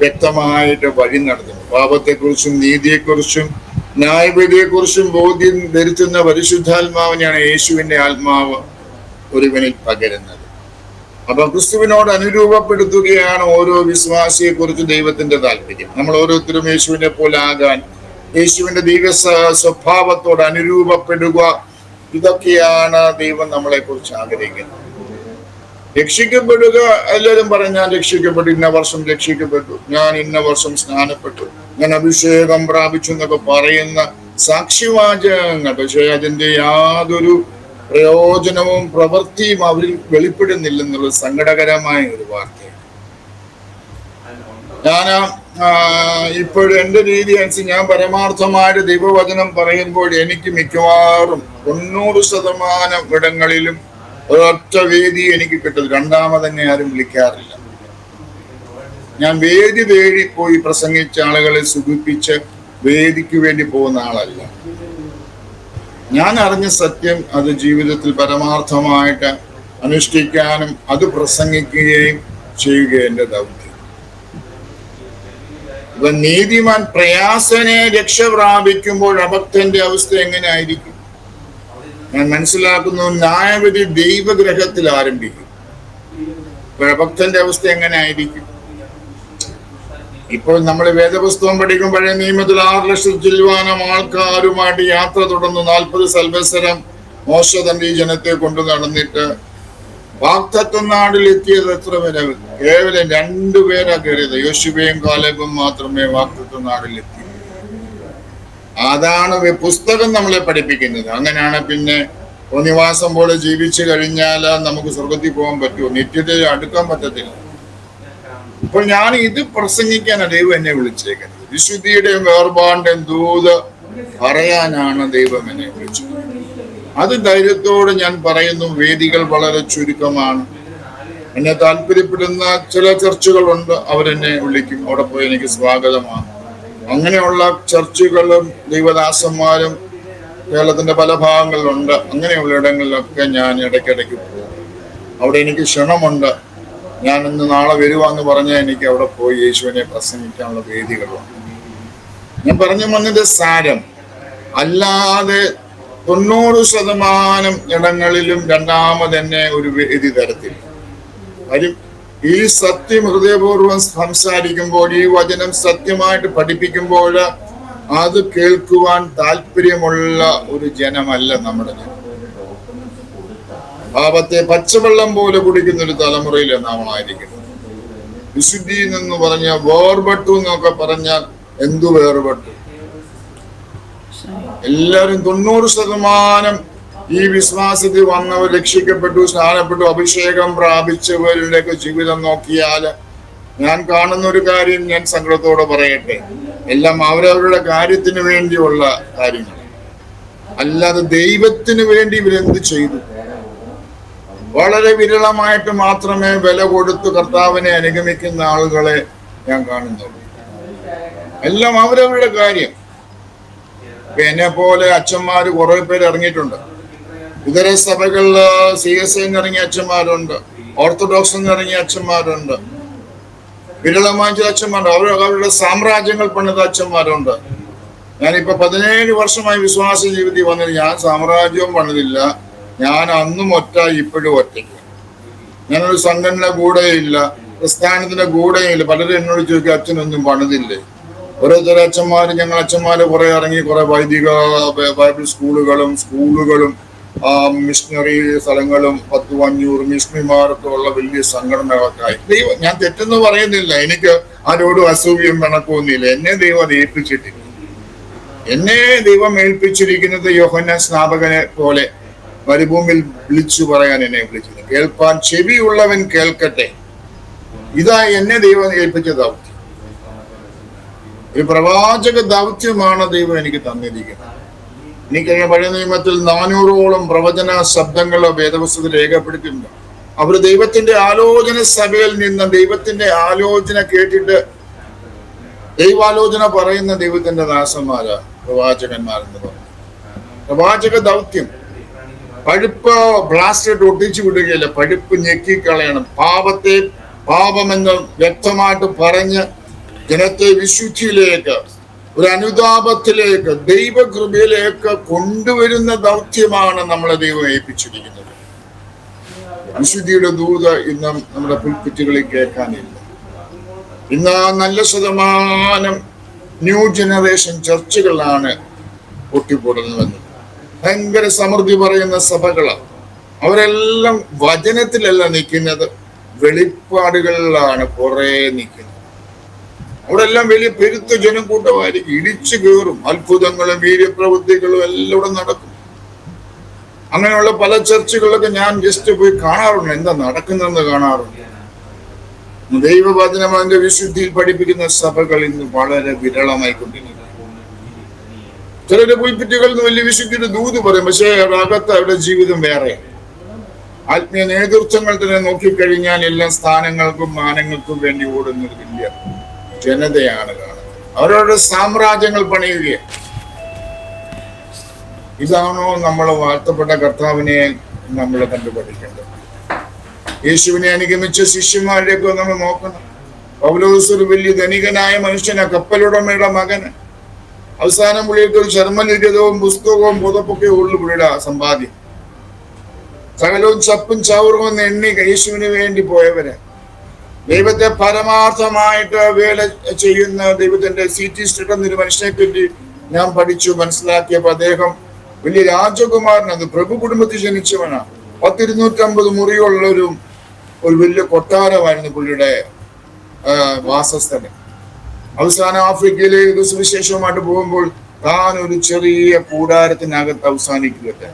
വ്യക്തമായിട്ട് വഴി നടത്തുന്നു. പാപത്തെക്കുറിച്ചും നീതിയെക്കുറിച്ചും ന്യായവിധിയെക്കുറിച്ചും ബോധ്യം ധരിച്ചുന്ന പരിശുദ്ധാത്മാവിനെയാണ് യേശുവിന്റെ ആത്മാവ് ഒരുവനിൽ പകരുന്നത്. അപ്പൊ ക്രിസ്തുവിനോട് അനുരൂപപ്പെടുത്തുകയാണ് ഓരോ വിശ്വാസിയെ കുറിച്ച് ദൈവത്തിന്റെ താല്പര്യം. നമ്മൾ ഓരോരുത്തരും യേശുവിനെ പോലെ ആകാൻ, യേശുവിന്റെ ദിവ്യ സ്വഭാവത്തോട് അനുരൂപപ്പെടുക, ഇതൊക്കെയാണ് ദൈവം നമ്മളെ കുറിച്ച് ആഗ്രഹിക്കുന്നത്. രക്ഷിക്കപ്പെടുക, എല്ലാവരും പറയും ഞാൻ രക്ഷിക്കപ്പെട്ടു, ഇന്ന വർഷം രക്ഷിക്കപ്പെട്ടു, ഞാൻ ഇന്ന വർഷം സ്നാനപ്പെട്ടു, ഞാൻ അഭിഷേകം പ്രാപിച്ചു എന്നൊക്കെ പറയുന്ന സാക്ഷിവാചകങ്ങൾ. പക്ഷെ അതിന്റെ യാതൊരു പ്രയോജനവും പ്രവൃത്തിയും അവരിൽ വെളിപ്പെടുന്നില്ലെന്നുള്ള സങ്കടകരമായ ഒരു വാർത്തയാണ്. ഞാൻ ഇപ്പോഴും എൻ്റെ രീതി അനുസരിച്ച് ഞാൻ പരമാർത്ഥമായിട്ട് ദൈവവചനം പറയുമ്പോൾ എനിക്ക് മിക്കവാറും 90% ഇടങ്ങളിലും ഒരൊറ്റ വേദി എനിക്ക് കിട്ടുന്നത്. രണ്ടാമതന്നെ ആരും വിളിക്കാറില്ല. ഞാൻ വേദി തേടി പോയി പ്രസംഗിച്ച ആളുകളെ സുഖിപ്പിച്ച് വേദിക്ക് വേണ്ടി പോകുന്ന ആളല്ല. ഞാൻ അറിഞ്ഞ സത്യം അത് ജീവിതത്തിൽ പരമാർത്ഥമായിട്ട് അനുഷ്ഠിക്കാനും അത് പ്രസംഗിക്കുകയും ചെയ്യുകയും എൻ്റെ ദൗത്യം. ഇപ്പൊ നീതിമാൻ പ്രയാസനെ രക്ഷ പ്രാപിക്കുമ്പോൾ അഭക്തന്റെ അവസ്ഥ എങ്ങനെ ആയിരിക്കും? ഞാൻ മനസ്സിലാക്കുന്നു, ന്യായവിധി ദൈവഗ്രഹത്തിൽ ആരംഭിക്കും. ഭക്തന്റെ അവസ്ഥ എങ്ങനെ ആയിരിക്കും? ഇപ്പോൾ നമ്മൾ വേദപുസ്തകം പഠിക്കും. പഴയ നിയമത്തിൽ 6 ലക്ഷം ചില്ലുവാനം ആൾക്കാരുമായിട്ട് യാത്ര തുടർന്ന് 40 സംവത്സരം മോശ തന്റെ ഈ ജനത്തെ കൊണ്ടു നടന്നിട്ട് വാഗ്ദത്ത നാടിൽ എത്തിയത് എത്ര പേരാ? കേവലം 2 പേരാ കയറിയത്. യോശുവയും കാലേബും മാത്രമേ വാഗ്ദത്ത നാടിൽ എത്തി. അതാണ് പുസ്തകം നമ്മളെ പഠിപ്പിക്കുന്നത്. അങ്ങനെയാണ് പിന്നെ നിവാസം പോലെ ജീവിച്ചു കഴിഞ്ഞാൽ നമുക്ക് സ്വർഗത്തിൽ പോകാൻ പറ്റുമോ? നിത്യതയിൽ അടുക്കാൻ പറ്റത്തില്ല. ഇപ്പോൾ ഞാൻ ഇത് പ്രസംഗിക്കാനാണ് ദൈവം എന്നെ വിളിച്ചേക്കുന്നത്. വിശുദ്ധിയുടെയും വേർപാടിന്റെയും ദൂത് പറയാനാണ് ദൈവം എന്നെ വിളിച്ചത്. അത് ധൈര്യത്തോടെ ഞാൻ പറയുന്നു. വേദികൾ വളരെ ചുരുക്കമാണ്. എന്നെ താല്പര്യപ്പെടുന്ന ചില ചർച്ചുകളുണ്ട്, അവരെന്നെ വിളിക്കും. അവിടെ പോയി എനിക്ക് സ്വാഗതമാണ്. അങ്ങനെയുള്ള ചർച്ചുകളും ദൈവദാസന്മാരും കേരളത്തിന്റെ പല ഭാഗങ്ങളിലുണ്ട്. അങ്ങനെയുള്ള ഇടങ്ങളിലൊക്കെ ഞാൻ ഇടയ്ക്കിടയ്ക്ക് പോകും. അവിടെ എനിക്ക് ക്ഷണമുണ്ട്. ഞാൻ ഇന്ന് നാളെ വരുവാന്ന് പറഞ്ഞാൽ എനിക്ക് അവിടെ പോയി യേശുവിനെ പ്രസംഗിക്കാനുള്ള വേദികളുണ്ട്. ഞാൻ പറഞ്ഞു വന്നതിന്റെ സാരം, അല്ലാതെ 90% ഇടങ്ങളിലും രണ്ടാമതെന്നെ ഒരു വേദി തരത്തില്ല. കാര്യം ഈ സത്യം ഹൃദയപൂർവ്വം സംസാരിക്കുമ്പോൾ, ഈ വചനം സത്യമായിട്ട് പഠിപ്പിക്കുമ്പോൾ അത് കേൾക്കുവാൻ താല്പര്യമുള്ള ഒരു ജനമല്ല നമ്മുടെ ജനം. പാപത്തെ പച്ചവെള്ളം പോലെ കുടിക്കുന്ന ഒരു തലമുറയിലാണ് നാം ആയിരിക്കുന്നത്. വിശുദ്ധി എന്ന് പറഞ്ഞ വേർപെട്ടു എന്നൊക്കെ പറഞ്ഞാൽ എന്തു വേർപെട്ടു? എല്ലാവരും 90% ഈ വിശ്വാസത്തിൽ വന്നവർ, രക്ഷിക്കപ്പെട്ടു, സ്നാനപ്പെട്ടു, അഭിഷേകം പ്രാപിച്ചവരുടെയൊക്കെ ജീവിതം നോക്കിയാൽ ഞാൻ കാണുന്ന ഒരു കാര്യം ഞാൻ സങ്കടത്തോടെ പറയട്ടെ, എല്ലാം അവരവരുടെ കാര്യത്തിന് വേണ്ടിയുള്ള കാര്യങ്ങൾ, അല്ലാതെ ദൈവത്തിന് വേണ്ടി ഇവരെന്ത് ചെയ്തു? വളരെ വിരളമായിട്ട് മാത്രമേ വില കൊടുത്ത് കർത്താവിനെ അനുഗമിക്കുന്ന ആളുകളെ ഞാൻ കാണുന്നുള്ളൂ. എല്ലാം അവരവരുടെ കാര്യം. എന്നെ പോലെ അച്ഛന്മാര് കുറെ പേര് ഇറങ്ങിയിട്ടുണ്ട്. ഇതര സഭകളിൽ CSI ഇറങ്ങിയ അച്ഛന്മാരുണ്ട്, ഓർത്തഡോക്സ് ഇറങ്ങിയ അച്ഛന്മാരുണ്ട്, വിരളമായ ചില അച്ഛന്മാരുണ്ട്. അവരുടെ സാമ്രാജ്യങ്ങൾ പണിത അച്ഛന്മാരുണ്ട്. ഞാനിപ്പോ 17 വർഷമായി വിശ്വാസ ജീവിതത്തിൽ വന്നിട്ട് ഞാൻ സാമ്രാജ്യവും പണിതില്ല. ഞാൻ അന്നും ഒറ്റ, ഇപ്പോഴും ഒറ്റയ്ക്ക്. ഞാനൊരു സംഘടന കൂടെയില്ല, പ്രസ്ഥാനത്തിന്റെ കൂടെയില്ല. പലരും എന്നോട് ചോദിക്കും, അച്ഛനൊന്നും പണിതില്ലേ? ഓരോരുത്തർ ഞങ്ങൾ അച്ഛന്മാര് കുറെ ഇറങ്ങി, കുറെ വൈദിക ബൈബിൾ സ്കൂളുകളും മിഷണറി സ്ഥലങ്ങളും 10-500 മിഷണറിമാരൊക്കെ ഉള്ള വലിയ സംഘടനകളൊക്കെ. ദൈവം, ഞാൻ തെറ്റെന്ന് പറയുന്നില്ല, എനിക്ക് ആരോടും അസൂയം കണക്കൊന്നുമില്ല. എന്നെ ദൈവം അത് ഏൽപ്പിച്ചിട്ടില്ല. എന്നെ ദൈവം ഏൽപ്പിച്ചിരിക്കുന്നത് യോഹന്നാൻ സ്നാപകനെ പോലെ മരുഭൂമിയിൽ വിളിച്ചു പറയാൻ എന്നെ വിളിച്ചത്. കേൾപ്പാൻ ചെവിയുള്ളവൻ കേൾക്കട്ടെ. ഇതാ എന്നെ ദൈവം ഏൽപ്പിച്ച ദൗത്യം. ഒരു പ്രവാചക ദൗത്യമാണ് ദൈവം എനിക്ക് തന്നിരിക്കുന്നത്. എനിക്കറിയാം, പഴയ നിയമത്തിൽ 400ഓളം പ്രവചന ശബ്ദങ്ങൾ വേദപുസ്തകത്തിൽ രേഖപ്പെടുത്തിയിട്ടുണ്ട്. അവർ ദൈവത്തിന്റെ ആലോചന സഭയിൽ നിന്ന് ദൈവത്തിന്റെ ആലോചന കേട്ടിട്ട് ദൈവാലോചന പറയുന്ന ദൈവത്തിന്റെ ദാസന്മാരാ പ്രവാചകന്മാരെന്ന് പറഞ്ഞു. പ്രവാചക ദൗത്യം പഴുപ്പ് ബ്ലാസ്റ്റഡ് ഒട്ടിച്ചു വിടുകയില്ല, പഴുപ്പ് ഞെക്കിക്കളയണം. പാപമെന്ന് വ്യക്തമായിട്ട് പറഞ്ഞ് ജനത്തെ വിശുദ്ധിയിലേക്ക്, ഒരു അനുതാപത്തിലേക്ക്, ദൈവകൃപയിലേക്ക് കൊണ്ടുവരുന്ന ദൗത്യമാണ് നമ്മളെ ദൈവം ഏൽപ്പിച്ചിരിക്കുന്നത്. വിശുദ്ധിയുടെ ദൂത് ഇന്ന് നമ്മുടെ പുൽക്കുറ്റുകളിൽ കേൾക്കാനില്ല. ഇന്ന് നല്ല ശതമാനം ന്യൂ ജനറേഷൻ ചർച്ചുകളാണ് പൊട്ടിപ്പൊടുന്നത്. ഭയങ്കര സമൃദ്ധി പറയുന്ന സഭകളാണ്. അവരെല്ലാം വചനത്തിലല്ല നിൽക്കുന്നത്, വെളിപ്പാടുകളിലാണ് കുറെ നിൽക്കുന്നത്. അവിടെ എല്ലാം വലിയ പെരുത്ത ജനക്കൂട്ടമായിരിക്കും, ഇടിച്ചു കയറും, അത്ഭുതങ്ങളും വീര്യപ്രവൃത്തികളും എല്ലാം ഇവിടെ നടക്കും. അങ്ങനെയുള്ള പല ചർച്ചുകളിലൊക്കെ ഞാൻ ജസ്റ്റ് പോയി കാണാറുണ്ട്, എന്താ നടക്കുന്നതെന്ന് കാണാറുണ്ട്. ദൈവവചനം അതിന്റെ വിശുദ്ധിയിൽ പഠിപ്പിക്കുന്ന സഭകൾ ഇന്ന് വളരെ വിരളമായിക്കൊണ്ടിരിക്കുന്നു. ചിലരുടെ പുൽപ്പിറ്റുകളിൽ നിന്ന് വലിയ വിശുദ്ധിയുടെ ദൂത് പറയും, പക്ഷേ അകത്ത് അവരുടെ ജീവിതം വേറെ. ആത്മീയ നേതൃത്വങ്ങൾ തന്നെ നോക്കിക്കഴിഞ്ഞാൽ എല്ലാ സ്ഥാനങ്ങൾക്കും മാനങ്ങൾക്കും വേണ്ടി ഓടുന്ന ഒരു വലിയ ജനതയാണ് കാണുന്നത്. അവരവരുടെ സാമ്രാജ്യങ്ങൾ പണിയുകയാണ്. ഇതാണോ നമ്മൾ വാഴ്ത്തപ്പെട്ട കർത്താവിനെ നമ്മൾ കണ്ടുപഠിക്കേണ്ടത്? യേശുവിനെ അനുഗമിച്ച ശിഷ്യന്മാരെയൊക്കെ നമ്മൾ നോക്കണം. പൗലോസ് ഒരു വലിയ ധനികനായ മനുഷ്യനാ, കപ്പലുടമയുടെ മകന്. അവസാനം പുള്ളിക്ക് ഒരു ചർമ്മലിഖിതവും പുസ്തകവും പുതപ്പൊക്കെ ഉള്ളു പുള്ളിയുടെ സമ്പാദ്യം. സകലവും ചപ്പും ചവറും എണ്ണി യേശുവിന് വേണ്ടി പോയവരെ. ദൈവത്തെ പരമാർത്ഥമായിട്ട് വേല ചെയ്യുന്ന ദൈവത്തിന്റെ CT സ്റ്റഡ് എന്നൊരു മനുഷ്യനെ പറ്റി ഞാൻ പഠിച്ചു മനസ്സിലാക്കിയപ്പോൾ അദ്ദേഹം വലിയ രാജകുമാരനാണ്, പ്രഭു കുടുംബത്തിൽ ജനിച്ചവനാണ്. 250 മുറിയുള്ള ഒരു വലിയ കൊട്ടാരമായിരുന്നു പുള്ളിയുടെ വാസസ്ഥലം. അവസാനം ആഫ്രിക്കയിലേക്ക് സുവിശേഷവുമായിട്ട് പോകുമ്പോൾ താൻ ഒരു ചെറിയ കൂടാരത്തിനകത്ത് അവസാനിക്കുകട്ടെ.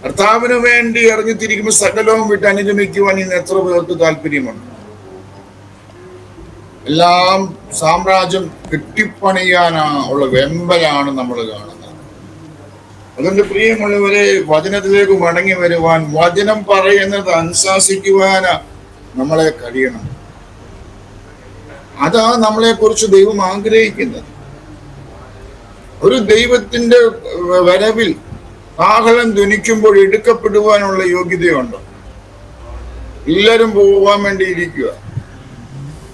കർത്താവിന് വേണ്ടി ഇറങ്ങിത്തിരിക്കുമ്പോൾ സകലവും വിട്ട് അനുഗമിക്കുവാൻ ഇന്ന് എത്ര പേർക്ക് താല്പര്യമുണ്ട്? എല്ലാം സാമ്രാജ്യം കെട്ടിപ്പണിയാനുള്ള വെമ്പലാണ് നമ്മൾ കാണുന്നത്. അതുകൊണ്ട് പ്രിയമുള്ളവരെ, വചനത്തിലേക്ക് മടങ്ങി വരുവാൻ, വചനം പറയുന്നത് അനുശാസിക്കുവാൻ നമ്മളെ കഴിയണം. അതാ നമ്മളെ കുറിച്ച് ദൈവം ആഗ്രഹിക്കുന്നത്. ഒരു ദൈവത്തിന്റെ വരവിൽ കാഹളം ധ്വനിക്കുമ്പോൾ എടുക്കപ്പെടുവാനുള്ള യോഗ്യതയുണ്ടോ? എല്ലാവരും പോകാൻ വേണ്ടി ഇരിക്കുക,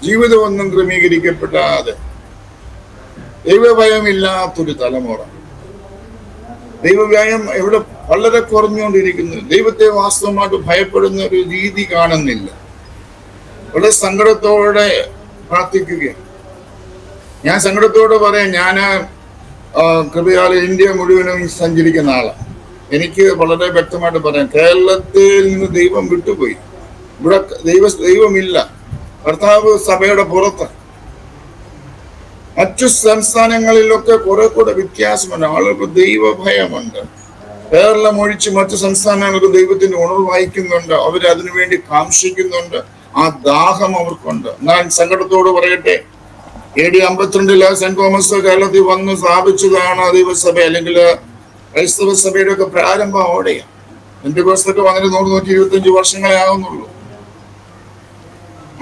ജീവിതമൊന്നും ക്രമീകരിക്കപ്പെടാതെ, ദൈവഭയമില്ലാത്തൊരു തലമുറ. ദൈവഭയം ഇവിടെ വളരെ കുറഞ്ഞുകൊണ്ടിരിക്കുന്നു. ദൈവത്തെ വാസ്തവമായിട്ട് ഭയപ്പെടുന്ന ഒരു രീതി കാണുന്നില്ല. വളരെ സങ്കടത്തോടെ പ്രാർത്ഥിക്കുകയാണ്. ഞാൻ സങ്കടത്തോടെ പറയാം, ഞാൻ കൃപയാൽ ഇന്ത്യ മുഴുവനും സഞ്ചരിക്കുന്ന ആളാണ്. എനിക്ക് വളരെ വ്യക്തമായിട്ട് പറയാം, കേരളത്തിൽ നിന്ന് ദൈവം വിട്ടുപോയി. ഇവിടെ ദൈവമില്ല. കർത്താവ് സഭയുടെ പുറത്ത്. മറ്റു സംസ്ഥാനങ്ങളിലൊക്കെ കുറെ കൂടെ വ്യത്യാസമുണ്ട്. ആളുകൾക്ക് ദൈവഭയമുണ്ട്. കേരളം ഒഴിച്ച് മറ്റു സംസ്ഥാനങ്ങൾക്ക് ദൈവത്തിന്റെ ഉണർവ് വായിക്കുന്നുണ്ട്. അവർ അതിനുവേണ്ടി കാംക്ഷിക്കുന്നുണ്ട്. ആ ദാഹം അവർക്കുണ്ട്. ഞാൻ സങ്കടത്തോട് പറയട്ടെ, AD 52 സെന്റ് തോമസ് കേരളത്തിൽ വന്ന് സ്ഥാപിച്ചതാണ് ദൈവസഭ, അല്ലെങ്കിൽ ക്രൈസ്തവ സഭയുടെ ഒക്കെ പ്രാരംഭം അവിടെയാണ്. പെന്തക്കോസ്തൊക്കെ വന്നിട്ട് 125 വർഷങ്ങളെ ആകുന്നുള്ളൂ.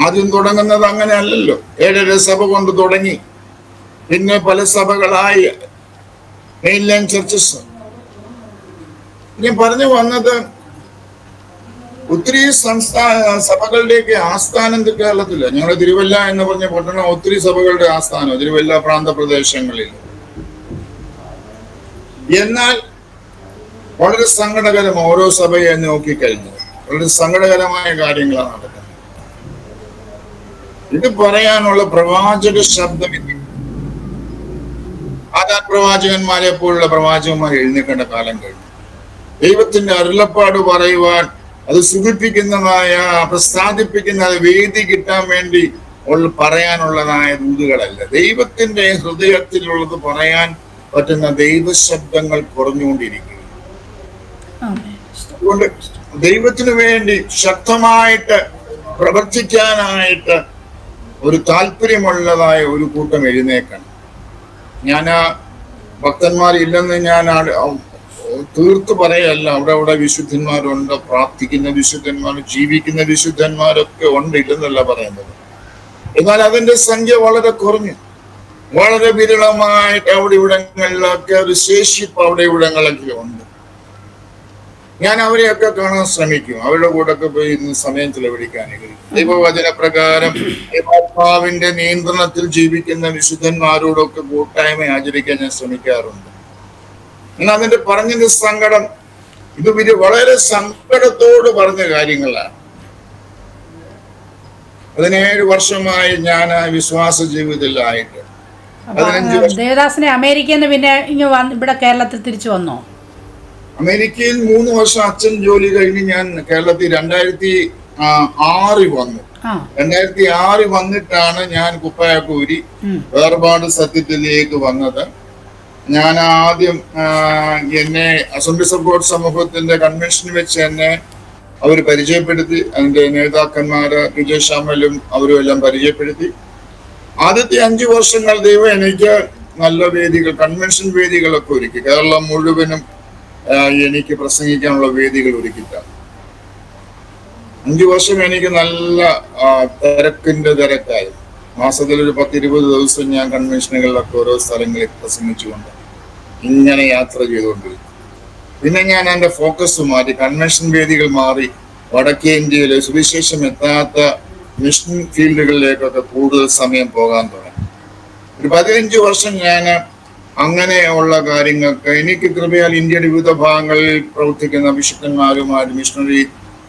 ആദ്യം തുടങ്ങുന്നത് അങ്ങനെ അല്ലല്ലോ. 7 സഭ കൊണ്ട് തുടങ്ങി, പിന്നെ പല സഭകളായി മെയിൻലൈൻ ചർച്ചസ്. ഞാൻ പറഞ്ഞു വന്നത്, ഒത്തിരി സഭകളുടെയൊക്കെ ആസ്ഥാനം കേരളത്തില്ല. ഞങ്ങളുടെ തിരുവല്ല എന്ന് പറഞ്ഞ പട്ടണം ഒത്തിരി സഭകളുടെ ആസ്ഥാനം, തിരുവല്ല പ്രാന്ത പ്രദേശങ്ങളിൽ. എന്നാൽ വളരെ സങ്കടകരം, ഓരോ സഭയെ നോക്കിക്കഴിഞ്ഞു വളരെ സങ്കടകരമായ കാര്യങ്ങളാണ് നടക്കുന്നത്. ഇത് പറയാനുള്ള പ്രവാചക ശബ്ദം ആദാൻ പ്രവാചകന്മാരെ പോലുള്ള പ്രവാചകന്മാർ എഴുന്നേൽക്കേണ്ട കാലം കഴിഞ്ഞു. ദൈവത്തിന്റെ അരുളപ്പാട് പറയുവാൻ, അത് സുഖിപ്പിക്കുന്നതായ, പ്രസാദിപ്പിക്കുന്ന വേദി കിട്ടാൻ വേണ്ടി പറയാനുള്ളതായ ദൂതുകളല്ല. ദൈവത്തിന്റെ ഹൃദയത്തിലുള്ളത് പറയാൻ പറ്റുന്ന ദൈവശബ്ദങ്ങൾ കുറഞ്ഞുകൊണ്ടിരിക്കുക. അതുകൊണ്ട് ദൈവത്തിനു വേണ്ടി ശക്തമായിട്ട് പ്രവർത്തിക്കാനായിട്ട് ഒരു താല്പര്യമുള്ളതായ ഒരു കൂട്ടം എഴുന്നേക്കണം. ഞാൻ ഭക്തന്മാരില്ലെന്ന് ഞാൻ തീർത്തു പറയല്ല. അവിടെ വിശുദ്ധന്മാരുണ്ട്, പ്രാർത്ഥിക്കുന്ന വിശുദ്ധന്മാർ, ജീവിക്കുന്ന വിശുദ്ധന്മാരൊക്കെ ഉണ്ട്, ഇല്ലെന്നല്ല പറയുന്നത്. എന്നാൽ അതിന്റെ സംഖ്യ വളരെ കുറഞ്ഞു, വളരെ വിരളമായിട്ട് അവിടെ ഇവിടങ്ങളിലൊക്കെ ഒരു ശേഷിപ്പ് അവിടെ ഇവിടങ്ങളൊക്കെ ഉണ്ട്. ഞാൻ അവരെയൊക്കെ കാണാൻ ശ്രമിക്കും, അവരുടെ കൂടെ ഒക്കെ പോയി ഇന്ന് സമയം ചെലവഴിക്കാനും. ദൈവവചന പ്രകാരം ആത്മാവിന്റെ നിയന്ത്രണത്തിൽ ജീവിക്കുന്ന വിശുദ്ധന്മാരോടൊക്കെ കൂട്ടായ്മ ആചരിക്കാൻ ഞാൻ ശ്രമിക്കാറുണ്ട്. എന്നാൽ അതിന്റെ പറഞ്ഞതിന്റെ സങ്കടം, ഇത് വളരെ സങ്കടത്തോട് പറഞ്ഞ കാര്യങ്ങളാണ്. 17 വർഷമായി ഞാൻ വിശ്വാസ ജീവിതത്തിലായിട്ട്. 15 വർഷം ദേവദാസിനെ അമേരിക്കയിൽ നിന്ന് പിന്നെ ഇവിടെ കേരളത്തിൽ തിരിച്ചു വന്നോ? അമേരിക്കയിൽ 3 വർഷം അച്ഛൻ ജോലി കഴിഞ്ഞ് ഞാൻ കേരളത്തിൽ 2006 വന്നു. 2006 വന്നിട്ടാണ് ഞാൻ കുപ്പായൊക്കെ ഊരി വേർപാട് സത്യത്തിലേക്ക് വന്നത്. ഞാൻ ആദ്യം എന്നെ അസംബ്ലീസ് ഓഫ് ഗോഡ് സമൂഹത്തിന്റെ കൺവെൻഷനിൽ വെച്ച് എന്നെ അവർ പരിചയപ്പെടുത്തി. അതിന്റെ നേതാക്കന്മാര് PJ ഷാമലും അവരും എല്ലാം പരിചയപ്പെടുത്തി. ആദ്യത്തെ 5 വർഷങ്ങൾ ദൈവം എനിക്ക് നല്ല വേദികൾ, കൺവെൻഷൻ വേദികളൊക്കെ ഒരുക്കി. കേരളം മുഴുവനും എനിക്ക് പ്രസംഗിക്കാനുള്ള വേദികൾ ഒരുക്കിയിട്ടാണ്. 5 വർഷം എനിക്ക് നല്ല തിരക്കായിരുന്നു. മാസത്തിൽ ഒരു 10-20 ദിവസം ഞാൻ കൺവെൻഷനുകളിലൊക്കെ ഓരോ സ്ഥലങ്ങളിൽ പ്രസംഗിച്ചുകൊണ്ട് ഇങ്ങനെ യാത്ര ചെയ്തുകൊണ്ടിരുന്നു. പിന്നെ ഞാൻ എൻ്റെ ഫോക്കസ് മാറ്റി, കൺവെൻഷൻ വേദികൾ മാറി വടക്കേ ഇന്ത്യയിലെ സുവിശേഷം എത്താത്ത മിഷൻ ഫീൽഡുകളിലേക്കൊക്കെ കൂടുതൽ സമയം പോകാൻ തുടങ്ങി. ഒരു 15 വർഷം ഞാൻ അങ്ങനെയുള്ള കാര്യങ്ങൾക്ക്, എനിക്ക് കൃപയാൽ ഇന്ത്യയുടെ വിവിധ ഭാഗങ്ങളിൽ പ്രവർത്തിക്കുന്ന വിശുദ്ധന്മാരുമായിട്ട്, മിഷണറി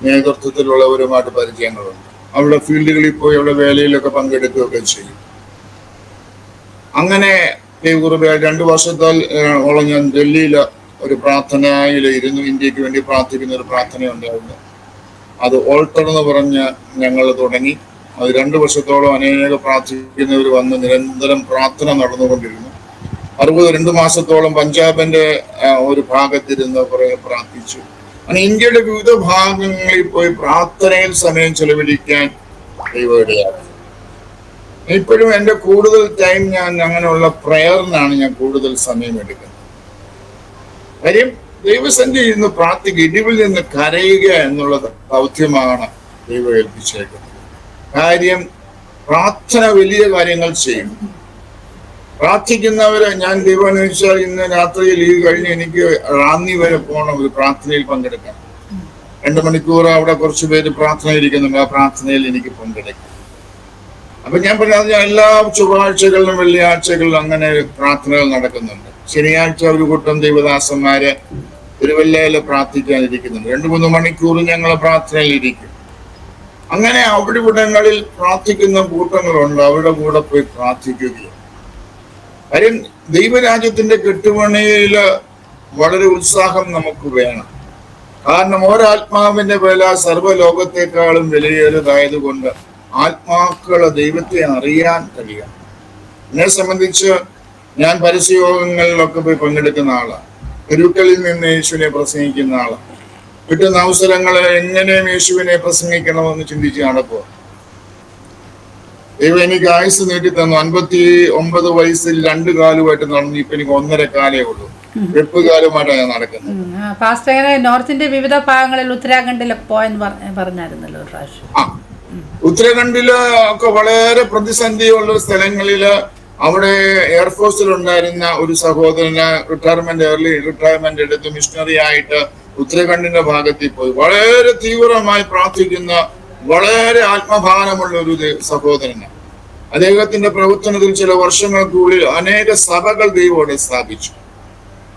നേതൃത്വത്തിലുള്ളവരുമായിട്ട് പരിചയങ്ങളുണ്ട്. അവിടെ ഫീൽഡുകളിൽ പോയി അവിടെ വേലയിലൊക്കെ പങ്കെടുക്കുകയൊക്കെ ചെയ്യും. അങ്ങനെ ദൈവകൃപയാൽ 2 വർഷത്തോളം ഞാൻ ഡൽഹിയിൽ ഒരു പ്രാർത്ഥനയിൽ ഇരുന്നു. ഇന്ത്യക്ക് വേണ്ടി പ്രാർത്ഥിക്കുന്ന ഒരു പ്രാർത്ഥന ഉണ്ടായിരുന്നു. അത് ഓൾട്ടർ എന്ന് പറഞ്ഞ് ഞങ്ങൾ തുടങ്ങി. അത് 2 വർഷത്തോളം അനേക പ്രാർത്ഥിക്കുന്നവർ വന്ന് നിരന്തരം പ്രാർത്ഥന നടന്നുകൊണ്ടിരുന്നു. 2 മാസത്തോളം പഞ്ചാബിന്റെ ഒരു ഭാഗത്തിരുന്ന് കുറെ പ്രാർത്ഥിച്ചു. അങ്ങനെ ഇന്ത്യയുടെ വിവിധ ഭാഗങ്ങളിൽ പോയി പ്രാർത്ഥനയിൽ സമയം ചെലവഴിക്കാൻ ദൈവമിടയാക്കി. ഇപ്പോഴും എൻ്റെ കൂടുതൽ ടൈം ഞാൻ അങ്ങനെയുള്ള പ്രയറിനാണ് ഞാൻ കൂടുതൽ സമയം എടുക്കുന്നത്. കാര്യം ദൈവസന്നിധിയിൽ ഇരുന്ന് പ്രാർത്ഥിക്കുക, ഇടിവിൽ നിന്ന് കരയുക എന്നുള്ള ദൗത്യമാണ് ദൈവം ഏൽപ്പിച്ചേക്കുന്നത്. കാര്യം പ്രാർത്ഥന വലിയ കാര്യങ്ങൾ ചെയ്യും. പ്രാർത്ഥിക്കുന്നവര്, ഞാൻ ദൈവം അനുവദിച്ചാൽ ഇന്ന് രാത്രിയിൽ ഈ കഴിഞ്ഞ് എനിക്ക് റാന്നി വരെ പോകണം ഒരു പ്രാർത്ഥനയിൽ പങ്കെടുക്കാൻ. 2 മണിക്കൂർ അവിടെ കുറച്ച് പേര് പ്രാർത്ഥന ഇരിക്കുന്നുണ്ട്. ആ പ്രാർത്ഥനയിൽ എനിക്ക് പങ്കെടുക്കാം. അപ്പൊ ഞാൻ പറഞ്ഞ എല്ലാ ചൊവ്വാഴ്ചകളിലും വെള്ളിയാഴ്ചകളിലും അങ്ങനെ പ്രാർത്ഥനകൾ നടക്കുന്നുണ്ട്. ശനിയാഴ്ച ഒരു കൂട്ടം ദൈവദാസന്മാര് തിരുവല്ലയില് പ്രാർത്ഥിക്കാനിരിക്കുന്നുണ്ട്. 2-3 മണിക്കൂർ ഞങ്ങൾ പ്രാർത്ഥനയിൽ ഇരിക്കും. അങ്ങനെ അവിടെ ഇവിടങ്ങളിൽ പ്രാർത്ഥിക്കുന്ന കൂട്ടങ്ങളുണ്ട്. അവരുടെ കൂടെ പോയി പ്രാർത്ഥിക്കുകയും. കാര്യം ദൈവരാജ്യത്തിന്റെ കെട്ടുപണിയില് വളരെ ഉത്സാഹം നമുക്ക് വേണം. കാരണം ഒരാത്മാവിന്റെ വില സർവ്വലോകത്തെക്കാളും വിലയേറിയതായത് കൊണ്ട് ആത്മാക്കള് ദൈവത്തെ അറിയാൻ കഴിയണം. എന്നെ സംബന്ധിച്ച് ഞാൻ പരസ്യയോഗങ്ങളിലൊക്കെ പോയി പങ്കെടുക്കുന്ന ആളാണ്. ഗുരുക്കളിൽ നിന്ന് യേശുവിനെ പ്രസംഗിക്കുന്ന ആളാണ്. കിട്ടുന്ന അവസരങ്ങളെ എങ്ങനെയും യേശുവിനെ പ്രസംഗിക്കണമെന്ന് ചിന്തിച്ച് നടക്കുക. ദൈവം എനിക്ക് ആയുസ് നീട്ടി തന്നു. 59 വയസ്സിൽ 2 കാലുമായിട്ട് നടന്നു. ഇപ്പൊ എനിക്ക് 1.5 കാലേ ഉള്ളൂ. 8 കാലുമായിട്ടാണ് ഞാൻ നടക്കുന്നത്. നോർത്തിന്റെ വിവിധ ഭാഗങ്ങളിൽ ഉത്തരാഖണ്ഡിലൊക്കെ പോയെന്ന് പറഞ്ഞായിരുന്നല്ലോ ഒരു പ്രാവശ്യം. ഉത്തരാഖണ്ഡില് ഒക്കെ വളരെ പ്രതിസന്ധിയുള്ള സ്ഥലങ്ങളില് അവിടെ എയർഫോഴ്സിൽ ഉണ്ടായിരുന്ന ഒരു സഹോദരന് ഏർലി റിട്ടയർമെന്റ് എടുത്ത് മിഷണറി ആയിട്ട് ഉത്തരാഖണ്ഡിന്റെ ഭാഗത്തിൽ പോയി വളരെ തീവ്രമായി പ്രാർത്ഥിക്കുന്ന വളരെ ആത്മഭാരമുള്ള ഒരു സഹോദരന്. അദ്ദേഹത്തിന്റെ പ്രവർത്തനത്തിൽ ചില വർഷങ്ങൾക്കുള്ളിൽ അനേക സഭകൾ ദൈവോടെ സ്ഥാപിച്ചു.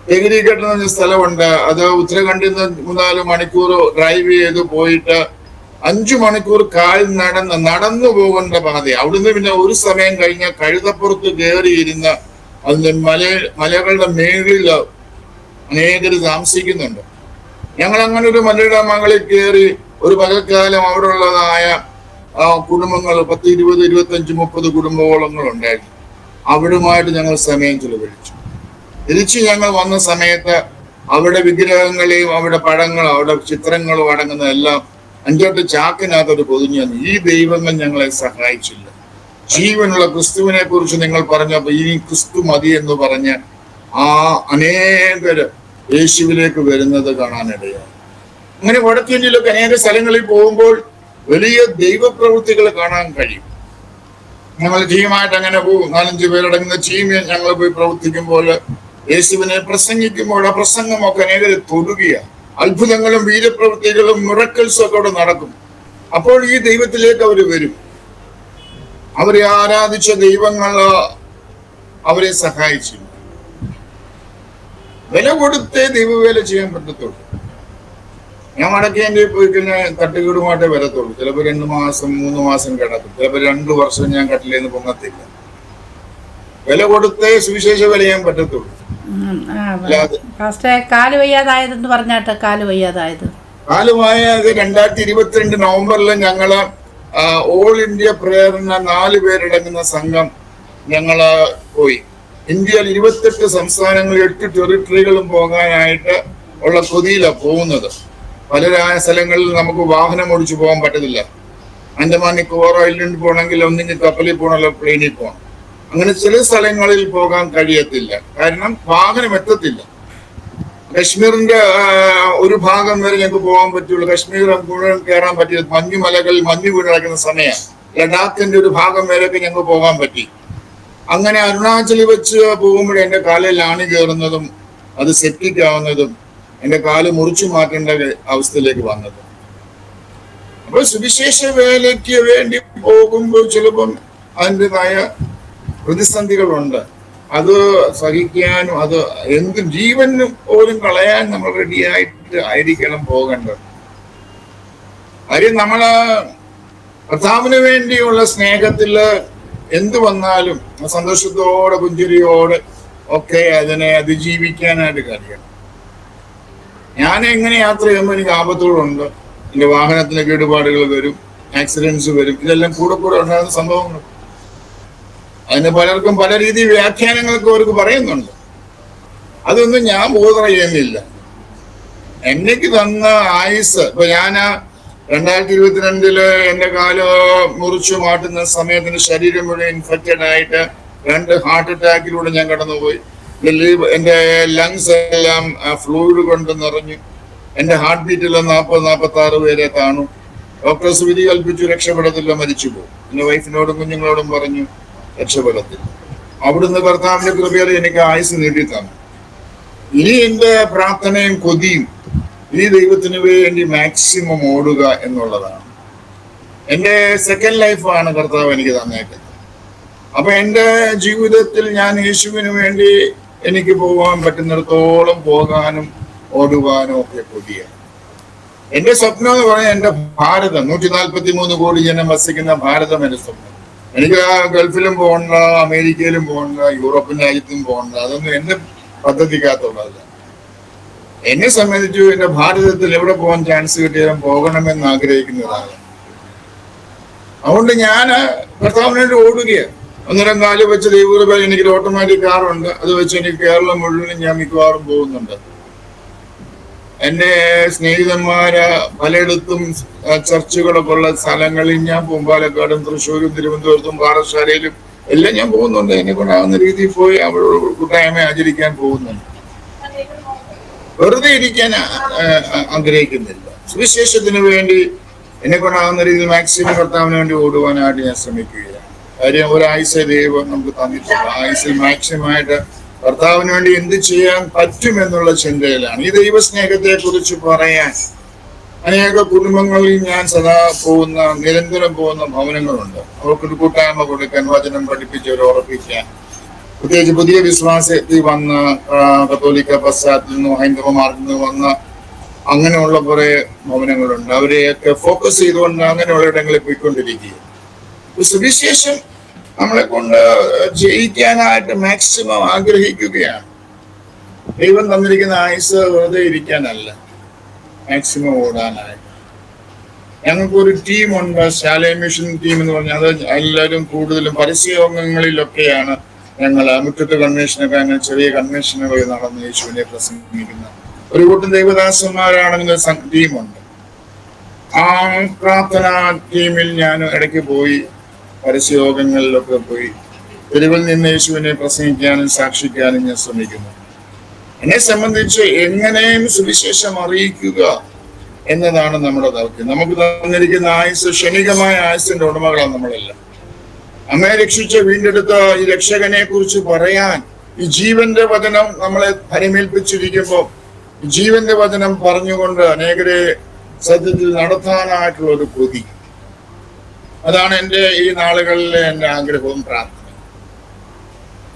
ടെഗ്രിഘട്ട് എന്ന സ്ഥലമുണ്ട്. അത് ഉത്തരാഖണ്ഡിൽ നിന്ന് 3-4 മണിക്കൂർ ഡ്രൈവ് ചെയ്ത് പോയിട്ട് 5 മണിക്കൂർ നടന്നു പോകേണ്ട പാത. അവിടുന്ന് പിന്നെ ഒരു സമയം കഴിഞ്ഞ കഴുതപ്പുറത്ത് കയറിയിരുന്ന അതിന്റെ മലകളുടെ മേളിൽ അനേകര് താമസിക്കുന്നുണ്ട്. ഞങ്ങൾ അങ്ങനെ ഒരു മലയുടെ മകളിൽ കയറി ഒരു പകൽക്കാലം അവിടെ ഉള്ളതായ കുടുംബങ്ങൾ 10, 20, 25, 30 കുടുംബങ്ങളങ്ങൾ ഉണ്ടായിരുന്നു. അവിടുമായിട്ട് ഞങ്ങൾ സമയം ചെലവഴിച്ചു. തിരിച്ച് ഞങ്ങൾ വന്ന സമയത്ത് അവിടെ വിഗ്രഹങ്ങളെയും അവിടെ പടങ്ങളും അവിടെ ചിത്രങ്ങളും അടങ്ങുന്ന എല്ലാം 5-8 ചാക്കിനകത്തൊരു പൊതിഞ്ഞു. ഈ ദൈവങ്ങൾ ഞങ്ങളെ സഹായിച്ചില്ല. ജീവനുള്ള ക്രിസ്തുവിനെ കുറിച്ച് നിങ്ങൾ പറഞ്ഞപ്പോ ഈ ക്രിസ്തു മതി എന്ന് പറഞ്ഞ് ആ അനേകര് യേശുവിലേക്ക് വരുന്നത് കാണാനിടയായി. അങ്ങനെ വടക്കേന്ത്യയിലൊക്കെ അനേക സ്ഥലങ്ങളിൽ പോകുമ്പോൾ വലിയ ദൈവപ്രവൃത്തികൾ കാണാൻ കഴിയും. ഞങ്ങൾ ടീമായിട്ട് അങ്ങനെ പോകും. 4-5 പേരടങ്ങുന്ന ടീമിൽ ഞങ്ങൾ പോയി പ്രവർത്തിക്കുമ്പോൾ യേശുവിനെ പ്രസംഗിക്കുമ്പോൾ ആ പ്രസംഗമൊക്കെ അനേകരെ തൊടുകയാണ്. അത്ഭുതങ്ങളും വീരപ്രവൃത്തികളും മിറക്കിൾസും ഒക്കെ അവിടെ നടക്കും. അപ്പോൾ ഈ ദൈവത്തിലേക്ക് അവർ വരും. അവരെ ആരാധിച്ച ദൈവങ്ങൾ അവരെ സഹായിച്ചു. വില കൊടുത്തേ ദൈവവേല ചെയ്യാൻ പറ്റത്തുള്ളൂ. ഞാൻ വടക്കേന്ത്യയിൽ പോയി കഴിഞ്ഞാൽ തട്ടുകീടുമായിട്ടേ വരത്തുള്ളൂ. ചിലപ്പോൾ 2 മാസം 3 മാസം കിടക്കും. ചിലപ്പോൾ 2 വർഷം ഞാൻ കട്ടിലേന്ന് പൊങ്ങത്തില്ല. വില കൊടുത്തേ സുവിശേഷ വില ചെയ്യാൻ പറ്റത്തുള്ളൂ. കാല് വയ്യാതായതെന്ന് പറഞ്ഞാട്ട് കാല് വയ്യാതായത് 2022 നവംബറിൽ ഞങ്ങള് ഓൾ ഇന്ത്യ പ്രേയറിന് 4 പേരടങ്ങുന്ന സംഘം ഞങ്ങള് പോയി. ഇന്ത്യയിൽ 28 സംസ്ഥാനങ്ങളിൽ 8 ടെറിട്ടറികളും പോകാനായിട്ട് ഉള്ള കൊതിയിലാണ് പോകുന്നത്. പലരായ സ്ഥലങ്ങളിൽ നമുക്ക് വാഹനം ഓടിച്ചു പോകാൻ പറ്റത്തില്ല. ആൻഡമാൻ നിക്കോബാർ ഐലൻഡിൽ പോകണമെങ്കിൽ ഒന്നെങ്കിൽ കപ്പലിൽ പോകണമല്ലോ പ്ലെയിനിൽ പോകണം. അങ്ങനെ ചില സ്ഥലങ്ങളിൽ പോകാൻ കഴിയത്തില്ല. കാരണം വാഹനം എത്തത്തില്ല. കശ്മീരിന്റെ ഒരു ഭാഗം വരെ ഞങ്ങൾക്ക് പോകാൻ പറ്റുള്ളൂ. കശ്മീർ മുഴുവൻ കയറാൻ പറ്റിയത് മഞ്ഞുമലകൾ മഞ്ഞു വീണ് കിടക്കുന്ന സമയം. ലഡാക്കിന്റെ ഒരു ഭാഗം വരെയൊക്കെ ഞങ്ങൾക്ക് പോകാൻ പറ്റി. അങ്ങനെ അരുണാചലിൽ വെച്ച് പോകുമ്പോൾ എൻ്റെ കാലിൽ ആണി കയറുന്നതും അത് സെപ്റ്റിക് ആവുന്നതും എൻ്റെ കാല് മുറിച്ചു മാറ്റേണ്ട അവസ്ഥയിലേക്ക് വന്നത്. അപ്പൊ സുവിശേഷ വേലയ്ക്ക് വേണ്ടി പോകുമ്പോൾ ചിലപ്പം അതിൻ്റെതായ പ്രതിസന്ധികളുണ്ട്. അത് സഹിക്കാനും അത് എന്ത് ജീവനും പോലും കളയാൻ നമ്മൾ റെഡിയായിട്ട് ആയിരിക്കണം പോകേണ്ടത്. കാര്യം നമ്മള് കർത്താവിന് വേണ്ടിയുള്ള സ്നേഹത്തില് എന്തു വന്നാലും സന്തോഷത്തോടെ പുഞ്ചിരിയോടെ ഒക്കെ അതിനെ അതിജീവിക്കാനായിട്ട് കഴിയണം. ഞാൻ എങ്ങനെ യാത്ര ചെയ്യുമ്പോൾ എനിക്ക് ആപത്തുകളുണ്ട്, എൻ്റെ വാഹനത്തിന് കേടുപാടുകൾ വരും, ആക്സിഡൻസ് വരും, ഇതെല്ലാം കൂടെ കൂടെ ഉണ്ടാകുന്ന സംഭവങ്ങൾ. അതിന് പലർക്കും പല രീതി വ്യാഖ്യാനങ്ങൾക്ക് അവർക്ക് പറയുന്നുണ്ട്. അതൊന്നും ഞാൻ ബോധന ചെയ്യുന്നില്ല. എനിക്ക് തന്ന ആയുസ്, ഇപ്പൊ ഞാൻ 2022 എന്റെ കാല് മുറിച്ചു മാറ്റുന്ന സമയത്തിന് ശരീരം മുഴുവൻ ഇൻഫെക്റ്റഡ് ആയിട്ട് 2 ഹാർട്ട് അറ്റാക്കിലൂടെ ഞാൻ കടന്നുപോയി. എന്റെ ലങ്സ് എല്ലാം ഫ്ലൂയിഡ് കൊണ്ട് നിറഞ്ഞു. എന്റെ ഹാർട്ട് ബീറ്റെല്ലാം 40-46 പേരെ കാണും. ഡോക്ടേഴ്സ് വിധി കൽപ്പിച്ചു, രക്ഷപ്പെടത്തില്ല, മരിച്ചു പോകും. എന്റെ വൈഫിനോടും കുഞ്ഞുങ്ങളോടും പറഞ്ഞു രക്ഷപ്പെടത്തില്ല. അവിടുന്ന് കർത്താവിന്റെ കൃപയിൽ എനിക്ക് ആയുസ് നീട്ടി തന്നു. ഇനി എന്റെ പ്രാർത്ഥനയും കൊതിയും ഈ ദൈവത്തിന് വേണ്ടി മാക്സിമം ഓടുക എന്നുള്ളതാണ്. എൻ്റെ സെക്കൻഡ് ലൈഫാണ് കർത്താവ് എനിക്ക് തന്നേക്കുന്നത്. അപ്പൊ എൻ്റെ ജീവിതത്തിൽ ഞാൻ യേശുവിന് വേണ്ടി എനിക്ക് പോകാൻ പറ്റുന്നിടത്തോളം പോകാനും ഓടുവാനും ഒക്കെ കൊതിയാണ്. എന്റെ സ്വപ്നം എന്ന് പറഞ്ഞാൽ എന്റെ ഭാരതം, 143 കോടി ജനം വസിക്കുന്ന ഭാരതം എന്റെ സ്വപ്നം. എനിക്ക് ഗൾഫിലും പോകണ്ട, അമേരിക്കയിലും പോകണ്ട, യൂറോപ്യൻ രാജ്യത്തും പോകണ്ട, അതൊന്നും എന്റെ പദ്ധതിക്കകത്തുള്ളതല്ല. എന്നെ സംബന്ധിച്ചു എന്റെ ഭാരതത്തിൽ എവിടെ പോകാൻ ചാൻസ് കിട്ടിയാലും പോകണമെന്ന് ആഗ്രഹിക്കുന്നതാണ്. അതുകൊണ്ട് ഞാൻ കർത്താവിന് വേണ്ടി ഓടുകയാണ്. 1.5 കാല് വെച്ച് ദൈവകൃപയിൽ എനിക്കൊരു ഓട്ടോമാറ്റിക് കാറുണ്ട്. അത് വെച്ച് എനിക്ക് കേരളം മുഴുവനും ഞാൻ മിക്കവാറും പോകുന്നുണ്ട്. എന്റെ സ്നേഹിതന്മാര് പലയിടത്തും ചർച്ചുകളൊക്കെ ഉള്ള സ്ഥലങ്ങളിൽ ഞാൻ പോകും. പാലക്കാടും തൃശ്ശൂരും തിരുവനന്തപുരത്തും പാറശാലയിലും എല്ലാം ഞാൻ പോകുന്നുണ്ട്. എന്നെ കൊണ്ടാകുന്ന രീതിയിൽ പോയി അവരോട് കൂട്ടായ്മ ആചരിക്കാൻ പോകുന്നുണ്ട്. വെറുതെ ഇരിക്കാൻ ആഗ്രഹിക്കുന്നില്ല. സുവിശേഷത്തിന് വേണ്ടി എന്നെ കൊണ്ടാകുന്ന രീതിയിൽ മാക്സിമം കർത്താവിന് വേണ്ടി ഓടുവാനായിട്ട് ഞാൻ ശ്രമിക്കുകയാണ്. കാര്യം ഒരാഴ്ച ദൈവം നമുക്ക് തന്നിട്ടുണ്ട്. ആയുസിൽ മാക്സിമമായിട്ട് കർത്താവിന് വേണ്ടി എന്ത് ചെയ്യാൻ പറ്റുമെന്നുള്ള ചിന്തയിലാണ്. ഈ ദൈവസ്നേഹത്തെ കുറിച്ച് പറയാൻ അനേക കുടുംബങ്ങളിൽ ഞാൻ സദാ നിരന്തരം പോകുന്ന ഭവനങ്ങളുണ്ട്. അവർക്കൊരു കൂട്ടായ്മ കൊടുക്കാൻ, വചനം പഠിപ്പിച്ചവരെ ഉറപ്പിക്കാൻ, പ്രത്യേകിച്ച് പുതിയ വിശ്വാസത്തിൽ വന്ന കത്തോലിക്ക പശ്ചാത്തലത്തിൽ നിന്നോ ഹൈന്ദവ മാർഗത്തിൽ നിന്ന് വന്ന അങ്ങനെയുള്ള കുറെ ഭവനങ്ങളുണ്ട്. അവരെയൊക്കെ ഫോക്കസ് ചെയ്തുകൊണ്ട് അങ്ങനെയുള്ള ഇടങ്ങളിൽ പോയിക്കൊണ്ടിരിക്കുക. സുവിശേഷം നമ്മളെ കൊണ്ട് ജയിക്കാനായിട്ട് മാക്സിമം ആഗ്രഹിക്കുകയാണ്. ദൈവം തന്നിരിക്കുന്ന ആയുസ് വെറുതെ ഇരിക്കാനല്ല, മാക്സിമം ഓടാനായിട്ട്. ഞങ്ങൾക്കൊരു ടീമുണ്ട്, ശാലേയ മിഷൻ ടീം എന്ന് പറഞ്ഞാൽ. അത് എല്ലാവരും കൂടുതലും പരസ്യങ്ങളിലൊക്കെയാണ് ഞങ്ങൾ മുറ്റത്ത് കൺവെൻഷനൊക്കെ, അങ്ങനെ ചെറിയ കൺവെൻഷനുകൾ നടന്ന് യേശുവിനെ പ്രസംഗിക്കുന്ന ഒരു കൂട്ടം ദൈവദാസന്മാരാണെങ്കിൽ ടീമുണ്ട്. ആ പ്രാർത്ഥനാ ടീമിൽ ഞാൻ ഇടയ്ക്ക് പോയി പരസ്യയോഗങ്ങളിലൊക്കെ പോയി തെരുവിൽ നിന്ന് യേശുവിനെ പ്രസംഗിക്കാനും സാക്ഷിക്കാനും ഞാൻ ശ്രമിക്കുന്നു. എന്നെ സംബന്ധിച്ച് എങ്ങനെയും സുവിശേഷം അറിയിക്കുക എന്നതാണ് നമ്മുടെ ദൗത്യം. നമുക്ക് തന്നിരിക്കുന്ന ആയുസ് ക്ഷണികമായ ആയുസിന്റെ ഉടമകളാണ് നമ്മളെല്ലാം. നമ്മെ രക്ഷിച്ച വീണ്ടെടുത്ത ഈ രക്ഷകനെ കുറിച്ച് പറയാൻ ഈ ജീവന്റെ വചനം നമ്മളെ പരിമേൽപ്പിച്ചിരിക്കുമ്പോൾ ജീവന്റെ വചനം പറഞ്ഞുകൊണ്ട് അനേകരെ സത്യത്തിൽ നടത്താനായിട്ടുള്ള ഒരു കൊതി. അതാണ് എൻ്റെ ഈ നാളുകളിലെ എൻ്റെ ആഗ്രഹവും പ്രാർത്ഥനയും.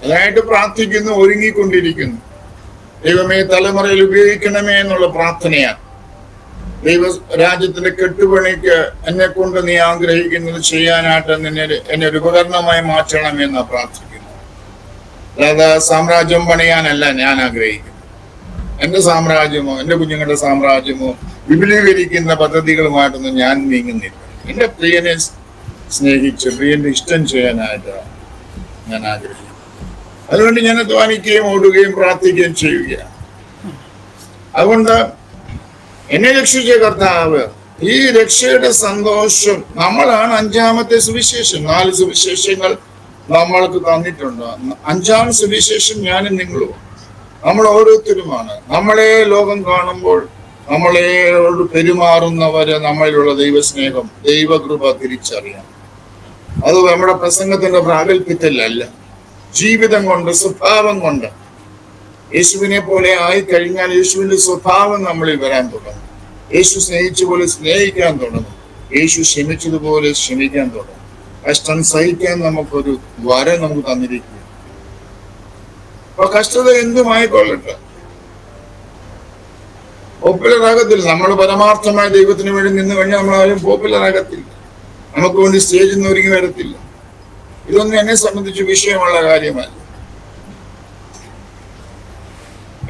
അതായിട്ട് പ്രാർത്ഥിക്കുന്നു, ഒരുങ്ങിക്കൊണ്ടിരിക്കുന്നു. ദൈവമേ തലമുറയിൽ ഉപയോഗിക്കണമേ എന്നുള്ള പ്രാർത്ഥനയാണ്. ദൈവ രാജ്യത്തിന്റെ കെട്ടുപണിക്ക് എന്നെ കൊണ്ട് നീ ആഗ്രഹിക്കുന്നത് ചെയ്യാനായിട്ട് എന്നെ ഒരു ഉപകരണമായി മാറ്റണമെന്ന് പ്രാർത്ഥിക്കുന്നു. അല്ലാതെ സാമ്രാജ്യം പണിയാനല്ല ഞാൻ ആഗ്രഹിക്കുന്നത്. എന്റെ സാമ്രാജ്യമോ എന്റെ കുഞ്ഞുങ്ങളുടെ സാമ്രാജ്യമോ വിപുലീകരിക്കുന്ന പദ്ധതികളുമായിട്ടൊന്നും ഞാൻ നീങ്ങുന്നില്ല. എന്റെ പ്രിയനെ സ്നേഹിച്ച് പ്രിയന്റെ ഇഷ്ടം ചെയ്യാനായിട്ടാണ് ഞാൻ ആഗ്രഹിക്കുന്നത്. അതുകൊണ്ട് ഞാൻ അധ്വാനിക്കുകയും ഓടുകയും പ്രാർത്ഥിക്കുകയും ചെയ്യുകയാണ്. അതുകൊണ്ട് എന്നെ രക്ഷിച്ച കർത്താവ്, ഈ രക്ഷയുടെ സന്തോഷം നമ്മളാണ് 5ാമത്തെ സുവിശേഷം. 4 സുവിശേഷങ്ങൾ നമ്മൾക്ക് തന്നിട്ടുണ്ട്. 5ാം സുവിശേഷം ഞാനും നിങ്ങളും, നമ്മൾ ഓരോരുത്തരുമാണ്. നമ്മളെ ലോകം കാണുമ്പോൾ നമ്മളോട് പെരുമാറുന്നവര് നമ്മളിലുള്ള ദൈവസ്നേഹം, ദൈവകൃപ തിരിച്ചറിയാം. അത് നമ്മുടെ പ്രസംഗത്തിന്റെ പ്രാഗൽഭ്യത്തിലല്ല, ജീവിതം കൊണ്ട്, സ്വഭാവം കൊണ്ട്. യേശുവിനെ പോലെ ആയി കഴിഞ്ഞാൽ യേശുവിന്റെ സ്വഭാവം നമ്മളിൽ വരാൻ തുടങ്ങും. യേശു സ്നേഹിച്ച പോലെ സ്നേഹിക്കാൻ തുടങ്ങും. യേശു ക്ഷമിച്ചതുപോലെ ക്ഷമിക്കാൻ തുടങ്ങും. കഷ്ടം സഹിക്കാൻ നമുക്കൊരു വരം നമുക്ക് തന്നിരിക്കുക. അപ്പൊ കഷ്ടത എന്തുമായിക്കൊള്ളട്ടെ, പോപ്പുലർ ആകത്തില്ല. നമ്മൾ പരമാർത്ഥമായ ദൈവത്തിന് വേണ്ടി നിന്ന് കഴിഞ്ഞാൽ നമ്മളാരും പോപ്പുലർ ആകത്തില്ല. നമുക്ക് വേണ്ടി സ്റ്റേജിൽ നിന്ന് ഒരുങ്ങി വരത്തില്ല. ഇതൊന്നും എന്നെ സംബന്ധിച്ച് വിഷയമുള്ള കാര്യമല്ല.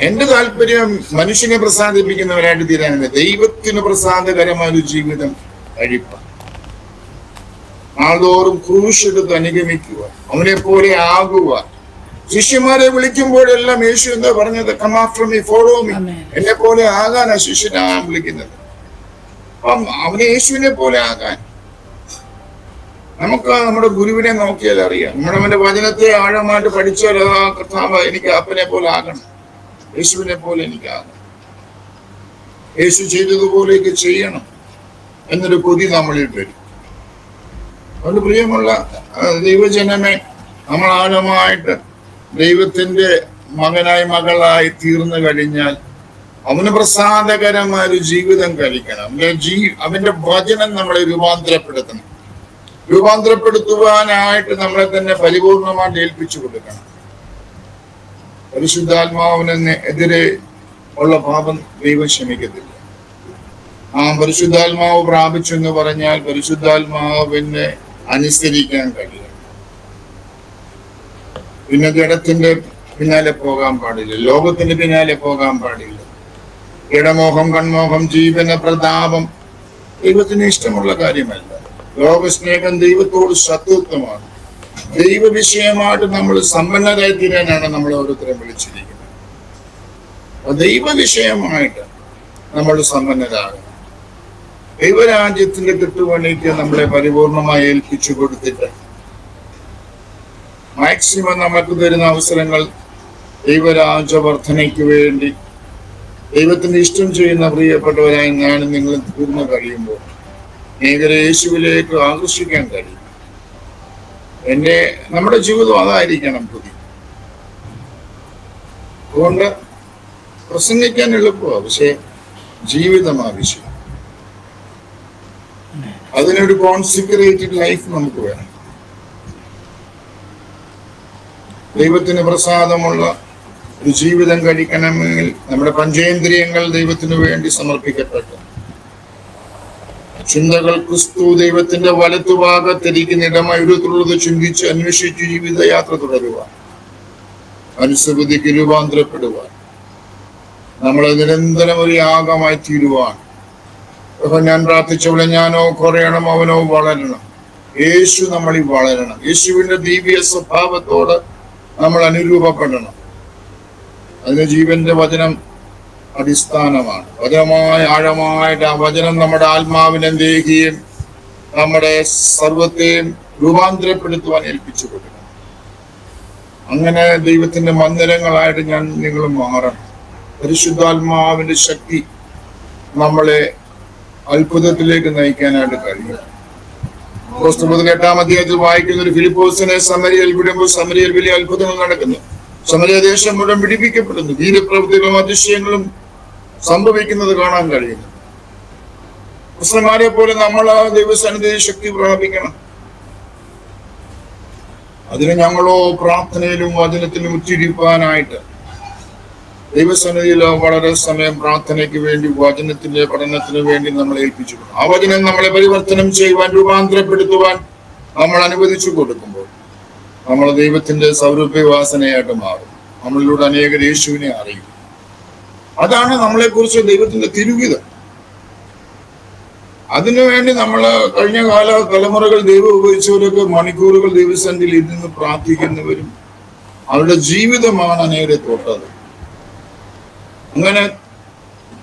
എന്റെ താല്പര്യം മനുഷ്യനെ പ്രസാദിപ്പിക്കുന്നവരായിട്ട് തീരാനില്ല, ദൈവത്തിന് പ്രസാദകരമായ ഒരു ജീവിതം കഴിപ്പാൻ. നാൾതോറും ക്രൂശെടുത്ത് അനുഗമിക്കുക, അവനെ പോലെ ആകുക. ശിഷ്യന്മാരെ വിളിക്കുമ്പോഴെല്ലാം യേശു എന്താ പറഞ്ഞത്? Come after me, follow me. എന്നെ പോലെ ആകാനാ ശിഷ്യനാകാൻ വിളിക്കുന്നത്. അപ്പം അവനെ യേശുവിനെ പോലെ ആകാൻ നമുക്ക് നമ്മുടെ ഗുരുവിനെ നോക്കിയാൽ അറിയാം. അവന്റെ വചനത്തെ ആഴമായിട്ട് പഠിച്ചാൽ കർത്താവ് എനിക്ക് അപ്പനെ പോലെ ആകണം, യേശുവിനെ പോലെ എനിക്കാകണം, യേശു ചെയ്തതുപോലെയൊക്കെ ചെയ്യണം എന്നൊരു കൊതി നമ്മളിൽ വരും. അതുകൊണ്ട് പ്രിയമുള്ള ദൈവജനമേ, നമ്മൾ ആഴമായിട്ട് ദൈവത്തിന്റെ മകനായി മകളായി തീർന്നു കഴിഞ്ഞാൽ അവന് പ്രസാദകരമായ ഒരു ജീവിതം കഴിക്കണം. അവന്റെ വചനം നമ്മളെ രൂപാന്തരപ്പെടുത്തുവാനായിട്ട് നമ്മളെ തന്നെ പരിപൂർണമായിട്ട് ഏൽപ്പിച്ചു കൊടുക്കണം. പരിശുദ്ധാത്മാവിന് എതിരെ ഉള്ള പാപം ദൈവം ക്ഷമിക്കത്തില്ല. പരിശുദ്ധാത്മാവ് പ്രാപിച്ചു എന്ന് പറഞ്ഞാൽ പരിശുദ്ധാത്മാവിനെ അനുസരിക്കാൻ കഴിയും. പിന്നെ ജഡത്തിന്റെ പിന്നാലെ പോകാൻ പാടില്ല, ലോകത്തിന്റെ പിന്നാലെ പോകാൻ പാടില്ല. ഇടമോഹം, കൺമോഹം, ജീവന പ്രതാപം ദൈവത്തിന് ഇഷ്ടമുള്ള കാര്യമല്ല. ലോകസ്നേഹം ദൈവത്തോട് ശത്രുത്വമാണ്. ദൈവ വിഷയമായിട്ട് നമ്മൾ സമ്പന്നരായി തീരാനാണ് നമ്മൾ ഓരോരുത്തരെ വിളിച്ചിരിക്കുന്നത്. ദൈവ വിഷയമായിട്ട് നമ്മൾ സമ്പന്നരാകണം. ദൈവരാജ്യത്തിന്റെ കെട്ടുപണിക്ക് നമ്മളെ പരിപൂർണമായി ഏൽപ്പിച്ചു കൊടുത്തിട്ട് മാക്സിമം നമുക്ക് തരുന്ന അവസരങ്ങൾ ദൈവരാജ്യവർദ്ധനയ്ക്ക് വേണ്ടി ദൈവത്തിന്റെ ഇഷ്ടം ചെയ്യുന്ന പ്രിയപ്പെട്ടവരായി ഞാനും നിങ്ങളും തീർന്നു കഴിയുമ്പോൾ അനേകരെ യേശുവിലേക്ക് ആകർഷിക്കാൻ കഴിയും. നമ്മുടെ ജീവിതം അതായിരിക്കണം പുതിയ. അതുകൊണ്ട് പ്രസംഗിക്കാൻ എളുപ്പമാണ്, പക്ഷെ ജീവിതം ആവശ്യം. അതിനൊരു കോൺസിക്രേറ്റഡ് ലൈഫ് നമുക്ക് വേണം. ദൈവത്തിന് പ്രസാദമുള്ള ഒരു ജീവിതം കഴിക്കണമെങ്കിൽ നമ്മുടെ പഞ്ചേന്ദ്രിയങ്ങൾ ദൈവത്തിനു വേണ്ടി സമർപ്പിക്കപ്പെട്ടു. ചിന്തകൾ ക്രിസ്തു ദൈവത്തിന്റെ വലത്തുഭാഗത്തിരിക്കുന്നിടമായി ഉയരത്തിലുള്ളത് ചിന്തിച്ച് അന്വേഷിച്ച് ജീവിതയാത്ര തുടരുവാൻ, അനുസൃതിക്ക് രൂപാന്തരപ്പെടുവാൻ, നമ്മളെ നിരന്തരം ഒരു യാഗമായി തീരുവാൻ. ഞാൻ പ്രാർത്ഥിച്ചവിടെ ഞാനോ കുറയണം, അവനോ വളരണം. യേശു നമ്മളിൽ വളരണം. യേശുവിന്റെ ദിവ്യ സ്വഭാവത്തോട് നമ്മൾ അനുരൂപപ്പെടണം. അതിന് ജീവന്റെ വചനം അടിസ്ഥാനമാണ്. വചനമായ ആഴമായിട്ട് ആ വചനം നമ്മുടെ ആത്മാവിനെ ദേഹിയും നമ്മുടെ സർവത്തെയും രൂപാന്തരപ്പെടുത്തുവാൻ ഏൽപ്പിച്ചു കൊടുക്കണം. അങ്ങനെ ദൈവത്തിന്റെ മന്ദിരങ്ങളായിട്ട് നിങ്ങൾ മാറണം. പരിശുദ്ധാത്മാവിന്റെ ശക്തി നമ്മളെ അത്ഭുതത്തിലേക്ക് നയിക്കാനായിട്ട് കഴിയും. 8-ാം അധ്യായത്തിൽ വായിക്കുന്ന ഒരു ഫിലിപ്പോസിനെ സമരിയയിൽ വിടുമ്പോൾ സമരിയയിൽ വലിയ അത്ഭുതങ്ങൾ നടക്കുന്നു. സമരിയ ദേശം മുഴുവൻ പിടിപ്പിക്കപ്പെടുന്നു. വീരപ്രവൃത്തികളും അതിശയങ്ങളും സംഭവിക്കുന്നത് കാണാൻ കഴിയുന്നു. മുസ്ലിംമാരെ പോലെ നമ്മൾ ആ ദൈവസന്നിധിയിൽ ശക്തി പ്രാപിക്കണം. അതിന് ഞങ്ങളോ പ്രാർത്ഥനയിലും വചനത്തിലും ഉറ്റിരിപ്പാനായിട്ട് ദൈവസന്നിധിയിൽ വളരെ സമയം പ്രാർത്ഥനയ്ക്ക് വേണ്ടി, വചനത്തിന്റെ പഠനത്തിന് വേണ്ടി നമ്മൾ ഏൽപ്പിച്ചു. ആ വചനം നമ്മളെ പരിവർത്തനം ചെയ്യുവാൻ, രൂപാന്തരപ്പെടുത്തുവാൻ നമ്മൾ അനുവദിച്ചു കൊടുക്കുമ്പോൾ നമ്മൾ ദൈവത്തിന്റെ സൗരഭ്യവാസനയായിട്ട് മാറും. നമ്മളിലൂടെ അനേകർ യേശുവിനെ അറിയും. അതാണ് നമ്മളെക്കുറിച്ച് ദൈവത്തിന്റെ തിരുവിധം. അതിനുവേണ്ടി നമ്മൾ കഴിഞ്ഞ തലമുറകൾ ദൈവം ഉപയോഗിച്ചവരൊക്കെ മണിക്കൂറുകൾ ദൈവസന്നിധിയിൽ ഇരുന്ന് പ്രാർത്ഥിക്കുന്നവരും അവരുടെ ജീവിതമാണ് അനേകരെ തൊട്ടത്. അങ്ങനെ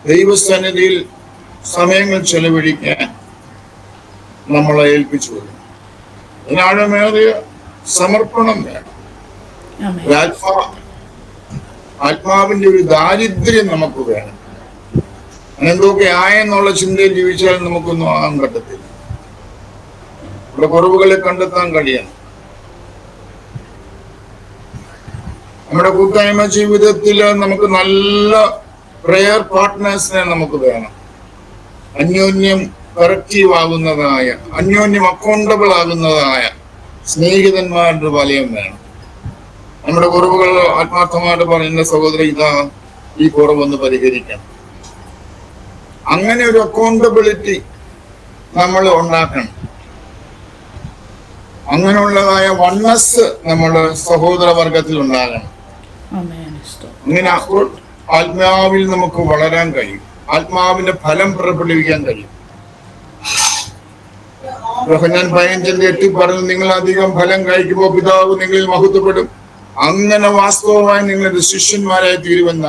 ദൈവസന്നിധിയിൽ സമയങ്ങൾ ചെലവഴിക്കാൻ നമ്മളെ ഏൽപ്പിച്ചു കൊടുക്കും. അതിനാഴമേറിയ സമർപ്പണം വേണം. ആത്മാവിന്റെ ഒരു ദാരിദ്ര്യം നമുക്ക് വേണം. എന്തൊക്കെ ആയെന്നുള്ള ചിന്തയിൽ ജീവിച്ചാൽ നമുക്കൊന്നും ആകാൻ പറ്റത്തില്ല. ഇവിടെ കുറവുകളെ കണ്ടെത്താൻ കഴിയണം. നമ്മുടെ കൂട്ടായ്മ ജീവിതത്തിൽ നമുക്ക് നല്ല പ്രെയർ പാർട്ട്നേഴ്സിനെ നമുക്ക് വേണം. അന്യോന്യം കറക്റ്റീവ് ആകുന്നതായ, അന്യോന്യം അക്കൗണ്ടബിൾ ആകുന്നതായ സ്നേഹിതന്മാരുടെ വലയം വേണം. നമ്മുടെ കുറവുകൾ ആത്മാർത്ഥമായിട്ട് പറയുന്ന സഹോദരി, ഇതാ ഈ കുറവൊന്ന് പരിഹരിക്കണം. അങ്ങനെ ഒരു അക്കൗണ്ടബിലിറ്റി നമ്മൾ ഉണ്ടാക്കണം. അങ്ങനെയുള്ളതായ വണ്ണസ് നമ്മുടെ സഹോദര വർഗത്തിൽ ഉണ്ടാകണം. ആമേൻ. സ്തോത്രം. അങ്ങനെ അപ്പോൾ ആത്മാവിൽ നമുക്ക് വളരാൻ കഴിയും, ആത്മാവിന്റെ ഫലം പുറപ്പെടുവിക്കാൻ കഴിയും. യോഹന്നാൻ 15:8 പറഞ്ഞു, നിങ്ങൾ അധികം ഫലം കഴിക്കുമ്പോൾ പിതാവ് നിങ്ങളിൽ മഹത്വപ്പെടും. അങ്ങനെ വാസ്തവമായി നിങ്ങളുടെ ശിഷ്യന്മാരായി തീരുമെന്ന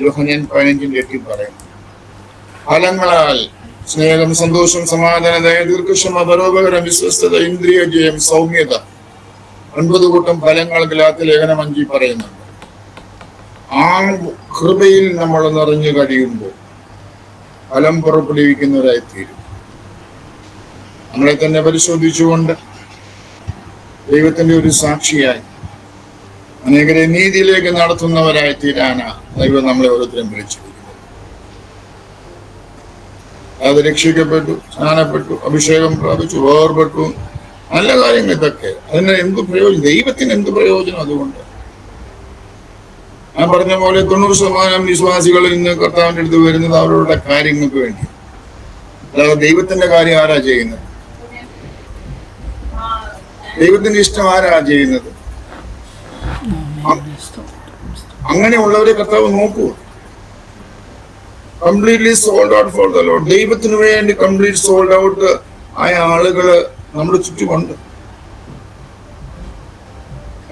യോഹന്നാൻ 15:8 പറയുന്നു. ഫലങ്ങളാൽ സ്നേഹം, സന്തോഷം, സമാധാനം, ദയ, ദീർഘക്ഷമ, പരോപകാരം, വിശ്വസ്തത, ഇന്ദ്രിയ ജയം, സൗമ്യത, 9 കൂട്ടം ഫലങ്ങൾ ഗലാത്യ ലേഖനം 5 പറയുന്നുണ്ട്. ആ കൃപയിൽ നമ്മൾ നിറഞ്ഞു കഴിയുമ്പോൾ ഫലം പുറപ്പെടുവിക്കുന്നവരായി തീരും. നമ്മളെ തന്നെ പരിശോധിച്ചുകൊണ്ട് ദൈവത്തിന്റെ ഒരു സാക്ഷിയായി അനേകരെ നീതിയിലേക്ക് നടത്തുന്നവരായി തീരാനാ ദൈവം നമ്മളെ ഓരോരുത്തരും വിളിച്ചിരിക്കുന്നത്. അത് രക്ഷിക്കപ്പെട്ടു, സ്നാനപ്പെട്ടു, അഭിഷേകം പ്രാപിച്ചു, വേർപെട്ടു, നല്ല കാര്യങ്ങൾ ഇതൊക്കെ. അതിന് എന്ത് പ്രയോജനം? ദൈവത്തിന് എന്ത് പ്രയോജനം അതുകൊണ്ട്? ഞാൻ പറഞ്ഞ പോലെ 90% വിശ്വാസികൾ ഇന്ന് കർത്താവിന്റെ അടുത്ത് വരുന്നത് അവരുടെ കാര്യങ്ങൾക്ക് വേണ്ടി. അല്ലാതെ ദൈവത്തിന്റെ കാര്യം ആരാ ചെയ്യുന്നത്? ദൈവത്തിന്റെ ഇഷ്ടം ആരാ ചെയ്യുന്നത്? അങ്ങനെയുള്ളവരെ കർത്താവ് നോക്കൂ. Completely sold out for the Lord. ദൈവത്തിന് വേണ്ടി കംപ്ലീറ്റ് സോൾഡ് ഔട്ട് ആയ ആളുകള് നമ്മുടെ ചുറ്റുമുണ്ട്.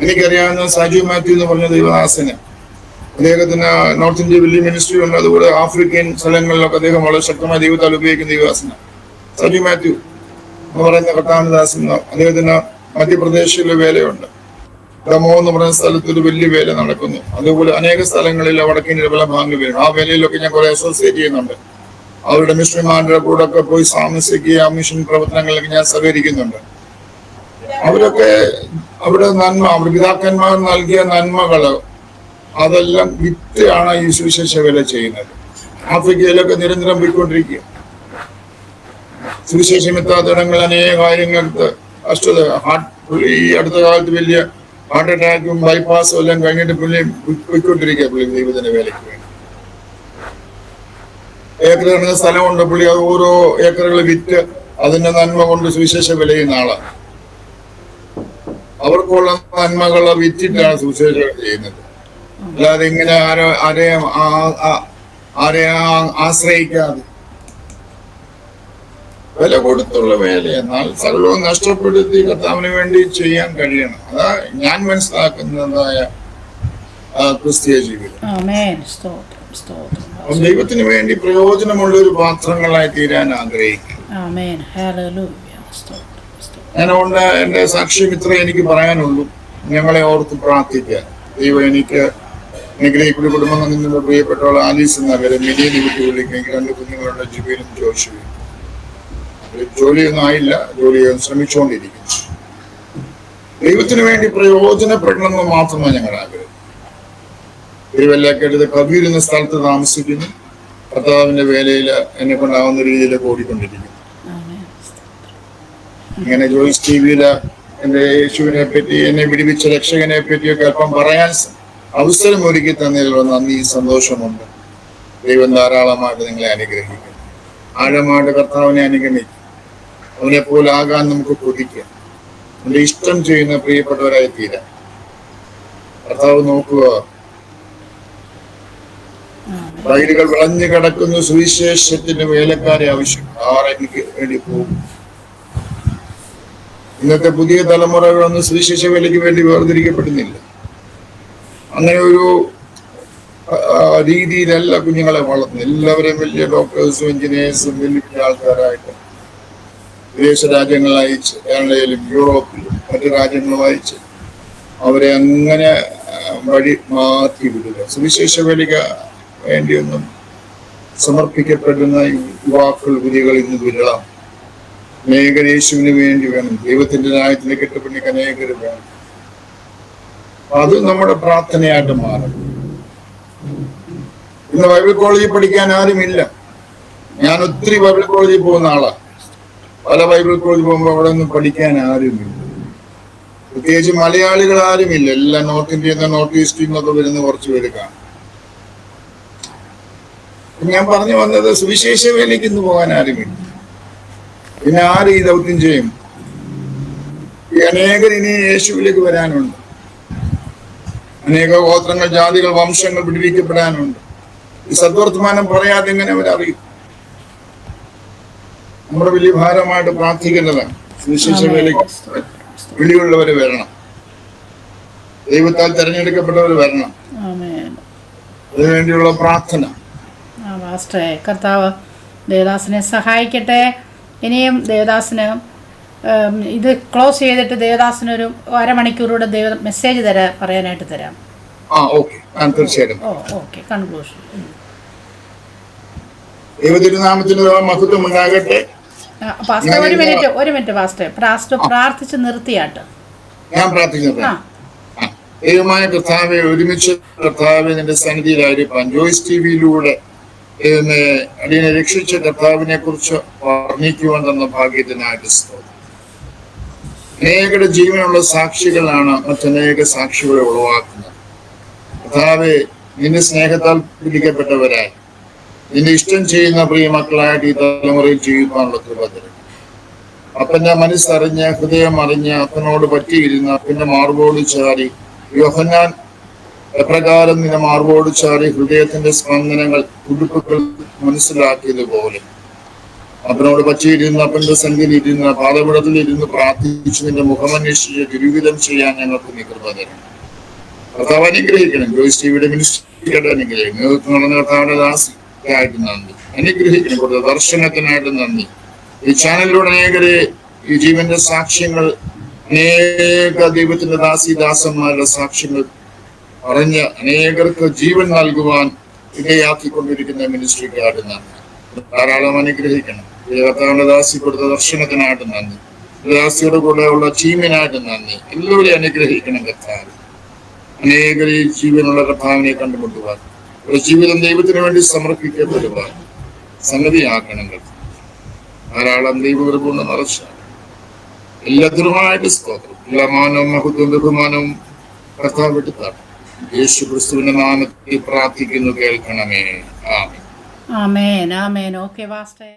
എനിക്കറിയാവുന്ന സാജു മാത്യു എന്ന് പറഞ്ഞ ദൈവദാസന്, അദ്ദേഹത്തിന് നോർത്ത് ഇന്ത്യ വലിയ മിനിസ്ട്രി ഉണ്ട്. അതുപോലെ ആഫ്രിക്കൻ സ്ഥലങ്ങളിലൊക്കെ അദ്ദേഹം വളരെ ശക്തമായ ദൈവത്താൽ ഉപയോഗിക്കുന്ന ദൈവദാസനാണ് സാജു മാത്യു എന്ന് പറയുന്ന കർത്താനദാസൻ. അദ്ദേഹത്തിന് മധ്യപ്രദേശിലെ വേലയുണ്ട്. ദമോ എന്ന് പറയുന്ന സ്ഥലത്ത് ഒരു വലിയ വേല നടക്കുന്നു. അതുപോലെ അനേക സ്ഥലങ്ങളിൽ വടക്കിന്റെ പല ഭാഗങ്ങൾ വരും. ആ വേലയിലൊക്കെ ഞാൻ കുറെ അസോസിയേറ്റ് ചെയ്യുന്നുണ്ട്. അവരുടെ മിഷണറിമാരുടെ കൂടെ ഒക്കെ പോയി താമസിക്കുക, മിഷൻ പ്രവർത്തനങ്ങളിലൊക്കെ ഞാൻ സഹകരിക്കുന്നുണ്ട്. അവരൊക്കെ അവിടെ നന്മ, അവർ പിതാക്കന്മാർ നൽകിയ നന്മകള് അതെല്ലാം വിറ്റാണ് ഈ സുവിശേഷ വേല ചെയ്യുന്നത്. ആഫ്രിക്കയിലൊക്കെ നിരന്തരം പോയിക്കൊണ്ടിരിക്കുക. സുവിശേഷം എത്താത്തിടങ്ങൾ അനേക കാര്യങ്ങൾക്ക് അഷ്ടത പുള്ളി ഈ അടുത്ത കാലത്ത് വലിയ ഹാർട്ട് അറ്റാക്കും ബൈപ്പാസും എല്ലാം കഴിഞ്ഞിട്ട് പുള്ളി പോയിക്കൊണ്ടിരിക്കുക. പുള്ളി ദൈവത്തിന്റെ വേലയ്ക്ക് വേണ്ടി ഏക്കർ കണക്കിന് സ്ഥലമുണ്ട്. പുള്ളി അത് ഓരോ ഏക്കറുകൾ വിറ്റ് അതിന്റെ നന്മ കൊണ്ട് സുവിശേഷ വിലയുന്ന ആളാണ്. അവർക്കുള്ള നന്മകൾ വിറ്റിട്ടാണ് സുവിശേഷം ചെയ്യുന്നത്. അല്ലാതെ ഇങ്ങനെ ആരെയും ആശ്രയിക്കാതെ വില കൊടുത്തുള്ള വേല. എന്നാൽ സർവ്വവും നഷ്ടപ്പെടുത്തി കർത്താവിന് വേണ്ടി ചെയ്യാൻ കഴിയണം. അതാ ഞാൻ മനസ്സിലാക്കുന്നതായ ക്രിസ്തീയ ജീവിതം. ദൈവത്തിന് വേണ്ടി പ്രയോജനമുള്ള ഒരു പാത്രങ്ങളായി തീരാൻ ആഗ്രഹിക്കും. ഞാനുകൊണ്ട് എന്റെ സാക്ഷ്യം ഇത്രേ എനിക്ക് പറയാനുള്ളൂ. ഞങ്ങളെ ഓർത്ത് പ്രാർത്ഥിക്കുക. ദൈവം എനിക്ക് അനുഗ്രഹിക്കുന്ന കുടുംബം നിങ്ങളുടെ പ്രിയപ്പെട്ടവൾ ആലീസ് എന്ന പേര് മിനിയെ വിട്ടു വിളിക്കും. എനിക്ക് 2 കുഞ്ഞുങ്ങളുടെ ജീവനും ജോഷുവും. ജോലിയൊന്നും ആയില്ല, ജോലി ശ്രമിച്ചുകൊണ്ടിരിക്കുന്നു. ദൈവത്തിന് വേണ്ടി പ്രയോജനപ്പെടണമെന്ന് മാത്രമാണ് ഞങ്ങളുടെ ആഗ്രഹം. തിരുവല്ലക്കടുത്ത് കബീർ എന്ന സ്ഥലത്ത് താമസിക്കുന്നു. കർത്താവിന്റെ വേലയിൽ എന്നെ കൊണ്ടാവുന്ന രീതിയിലൊക്കെ ഓടിക്കൊണ്ടിരിക്കുന്നു. ഇങ്ങനെ ജോയിസ് ടിവിയില് എന്റെ യേശുവിനെ പറ്റി, എന്നെ വിടിവിച്ച രക്ഷകനെ പറ്റിയൊക്കെ അല്പം പറയാൻ അവസരം ഒരുക്കി തന്നതിലുള്ള നന്ദി, സന്തോഷമുണ്ട്. ദൈവം ധാരാളമായിട്ട് നിങ്ങളെ അനുഗ്രഹിക്കും. ആഴമായിട്ട് കർത്താവിനെ അനുഗമിക്കും. അവനെ പോലെ ആകാൻ നമുക്ക് കൊതിക്കാം. അവന്റെ ഇഷ്ടം ചെയ്യുന്ന പ്രിയപ്പെട്ടവരായി തീരാൻ കർത്താവ് നോക്കുക. വയലുകൾ വിളഞ്ഞു കിടക്കുന്നു. സുവിശേഷത്തിന് വേലക്കാരെ ആവശ്യം. ആരെനിക്ക് വേണ്ടി പോകും. ഇന്നത്തെ പുതിയ തലമുറകളൊന്നും സുവിശേഷ വേലയ്ക്ക് വേണ്ടി വേർതിരിക്കപ്പെടുന്നില്ല. അങ്ങനെ ഒരു രീതിയിലല്ല കുഞ്ഞുങ്ങളെ വളർത്തുന്നത്. എല്ലാവരെയും വലിയ ഡോക്ടേഴ്സും എഞ്ചിനീയേഴ്സും വലിയ ആൾക്കാരായിട്ട് വിദേശ രാജ്യങ്ങളിൽ അയച്ച്, കാനഡയിലും യൂറോപ്പിലും മറ്റു രാജ്യങ്ങളും അയച്ച് അവരെ അങ്ങനെ വഴി മാറ്റി വിടുക. സുവിശേഷ വേലയ്ക്ക് വേണ്ടിയൊന്നും സമർപ്പിക്കപ്പെടുന്ന യുവാക്കൾ, കുതികൾ ഇന്ന് വിരളാം. അനേകർ യേശുവിന് വേണ്ടി വേണം. ദൈവത്തിന്റെ ന്യായത്തിന് കെട്ടുപണിക്ക് അനേകർ വേണം. അത് നമ്മുടെ പ്രാർത്ഥനയായിട്ട് മാറും. ഇന്ന് ബൈബിൾ കോളേജിൽ പഠിക്കാൻ ആരുമില്ല. ഞാൻ ഒത്തിരി ബൈബിൾ കോളേജിൽ പോകുന്ന ആളാണ്. പല ബൈബിൾ കോളേജിൽ പോകുമ്പോൾ അവിടെ ഒന്നും പഠിക്കാൻ ആരുമില്ല. പ്രത്യേകിച്ച് മലയാളികൾ ആരുമില്ല. എല്ലാം നോർത്ത് ഇന്ത്യയിൽ നിന്ന്, നോർത്ത് ഈസ്റ്റിൽ നിന്നൊക്കെ വരുന്ന കുറച്ച് പേര് കാണും. ഞാൻ പറഞ്ഞു വന്നത്, സുവിശേഷ വേലയ്ക്ക് ഇന്ന് പോകാൻ ആരുമില്ല. പിന്നെ ആര് ഈ ദൗത്യം ചെയ്യും? ഈ അനേകർ ഇനി യേശുവിലേക്ക് വരാനുണ്ട്. അനേക ഗോത്രങ്ങൾ, ജാതികൾ, വംശങ്ങൾ വിടുവിക്കപ്പെടാനുണ്ട്. ഈ സദ്വർത്തമാനം പറയാതെ എങ്ങനെ അവരറിയും? നമ്മുടെ വലിയ ഭാരമായിട്ട് പ്രാർത്ഥിക്കേണ്ടതാണ്. സുവിശേഷ വേലയ്ക്ക് വിളിയുള്ളവർ വരണം, ദൈവത്താൽ തെരഞ്ഞെടുക്കപ്പെട്ടവർ വരണം. അതിനുവേണ്ടിയുള്ള പ്രാർത്ഥന. കർത്താവ് ദേവദാസിനെ സഹായിക്കട്ടെ. ഇനിയും ദേവദാസിന് ഇത് ക്ലോസ് ചെയ്തിട്ട് ദേവദാസിനൊരു അരമണിക്കൂറൂടെ മെസ്സേജ് പറയാനായിട്ട് തരാം. തീർച്ചയായിട്ടും. കൺക്ലൂഷൻ. ദൈവതിരുനാമത്തിന് മഹത്വം ഉണ്ടാകട്ടെ. ഒരു മിനിറ്റ് പാസ്റ്റർ പ്രാർത്ഥിച്ച് നിർത്തിയാട്ട് ഞാൻ പ്രാർത്ഥിക്കുന്നത്. ദൈവമായ കർത്താവെ, ഒരുമിച്ച് കർത്താവെ നിന്റെ സന്നിധിയിലായിരിക്കാൻ ജോയ്സ് ടിവിയിലൂടെ അടിയനെ രക്ഷിച്ച കർത്താവിനെ കുറിച്ച് വർണ്ണിക്കുവാൻ തന്ന ഭാഗ്യത്തിനായിട്ട് സ്തോത്രം. അനേകരുടെ ജീവനുള്ള സാക്ഷികളാണ് മറ്റനേക സാക്ഷികളെ ഉളവാക്കുന്നത്. കർത്താവെ, നിന്റെ സ്നേഹത്താൽ പിടിക്കപ്പെട്ടവരായി നിന്റെ ഇഷ്ടം ചെയ്യുന്ന പ്രിയ മക്കളായിട്ട് ഈ തലമുറയിൽ ജീവിക്കാനുള്ള കൃപ തരും. അപ്പന്റെ മനസ്സറിഞ്ഞ്, ഹൃദയം അറിഞ്ഞ്, അപ്പനോട് പറ്റിയിരുന്ന അപ്പന്റെ മാർബോട് ചാരി, യോഹന്നാൻ എപ്രകാരം നിന്റെ മാർബോട് ചാരി ഹൃദയത്തിന്റെ സ്പന്ദനങ്ങൾ, തുടുപ്പുകൾ മനസ്സിലാക്കിയതുപോലെ അപ്പനോട് പറ്റിയിരുന്ന അപ്പന്റെ സംഖ്യയിലിരുന്ന്, പാതപിടത്തിലിരുന്ന് പ്രാർത്ഥിച്ച് നിന്റെ മുഖമന്വേഷിച്ച് ദുരിതം ചെയ്യാൻ ഞങ്ങൾക്ക് നീ കൃപ തരണം. കർത്താവ് അനുഗ്രഹിക്കണം. ജോയ്സ് ടിവിയുടെ മിനിസ്ട്രിയുടെ അനുഗ്രഹിക്കണം. നേതൃത്വം നടന്ന കർത്താവിന്റെ ദാസിയായിട്ട് നന്ദി. അനുഗ്രഹിക്കണം. കൊടുത്ത ദർശനത്തിനായിട്ട് നന്ദി. ഈ ചാനലിലൂടെ അനേകരെ ഈ ജീവന്റെ സാക്ഷ്യങ്ങൾ, അനേക ദൈവത്തിന്റെ ദാസിദാസന്മാരുടെ സാക്ഷ്യങ്ങൾ പറഞ്ഞ് അനേകർക്ക് ജീവൻ നൽകുവാൻ ഇടയാക്കിക്കൊണ്ടിരിക്കുന്ന മിനിസ്ട്രിക്കായിട്ട് നന്ദി. ധാരാളം അനുഗ്രഹിക്കണം. കർത്താവിന്റെ ദാസി കൊടുത്ത ദർശനത്തിനായിട്ട് നന്ദി. ദാസിയുടെ കൂടെ ഉള്ള ടീമിനായിട്ട് നന്ദി. എല്ലാവരെയും അനുഗ്രഹിക്കണം കർത്താവ്. അനേകർ ഈ ജീവനുള്ള കർത്താവിനെ കണ്ടുമുട്ടുവാൻ, ഒരു ജീവിതം ദൈവത്തിന് വേണ്ടി സമർപ്പിക്കപ്പെടുവാൻ സംഗതിയാക്കണം കർത്താവ്. ധാരാളം ദൈവകൃപ നിറച്ച എല്ലാത്തിനുമായിട്ട് സ്തോത്രം. എല്ലാ മാനവും മഹത്വവും ബഹുമാനവും കർത്താവ് എടുത്താണ്. യേശു ക്രിസ്തുവിന്റെ നാമത്തിൽ പ്രാർത്ഥിക്കുന്നു, കേൾക്കണമേ. ആമേൻ. ആമേൻ. ആമേൻ. Okay pastor.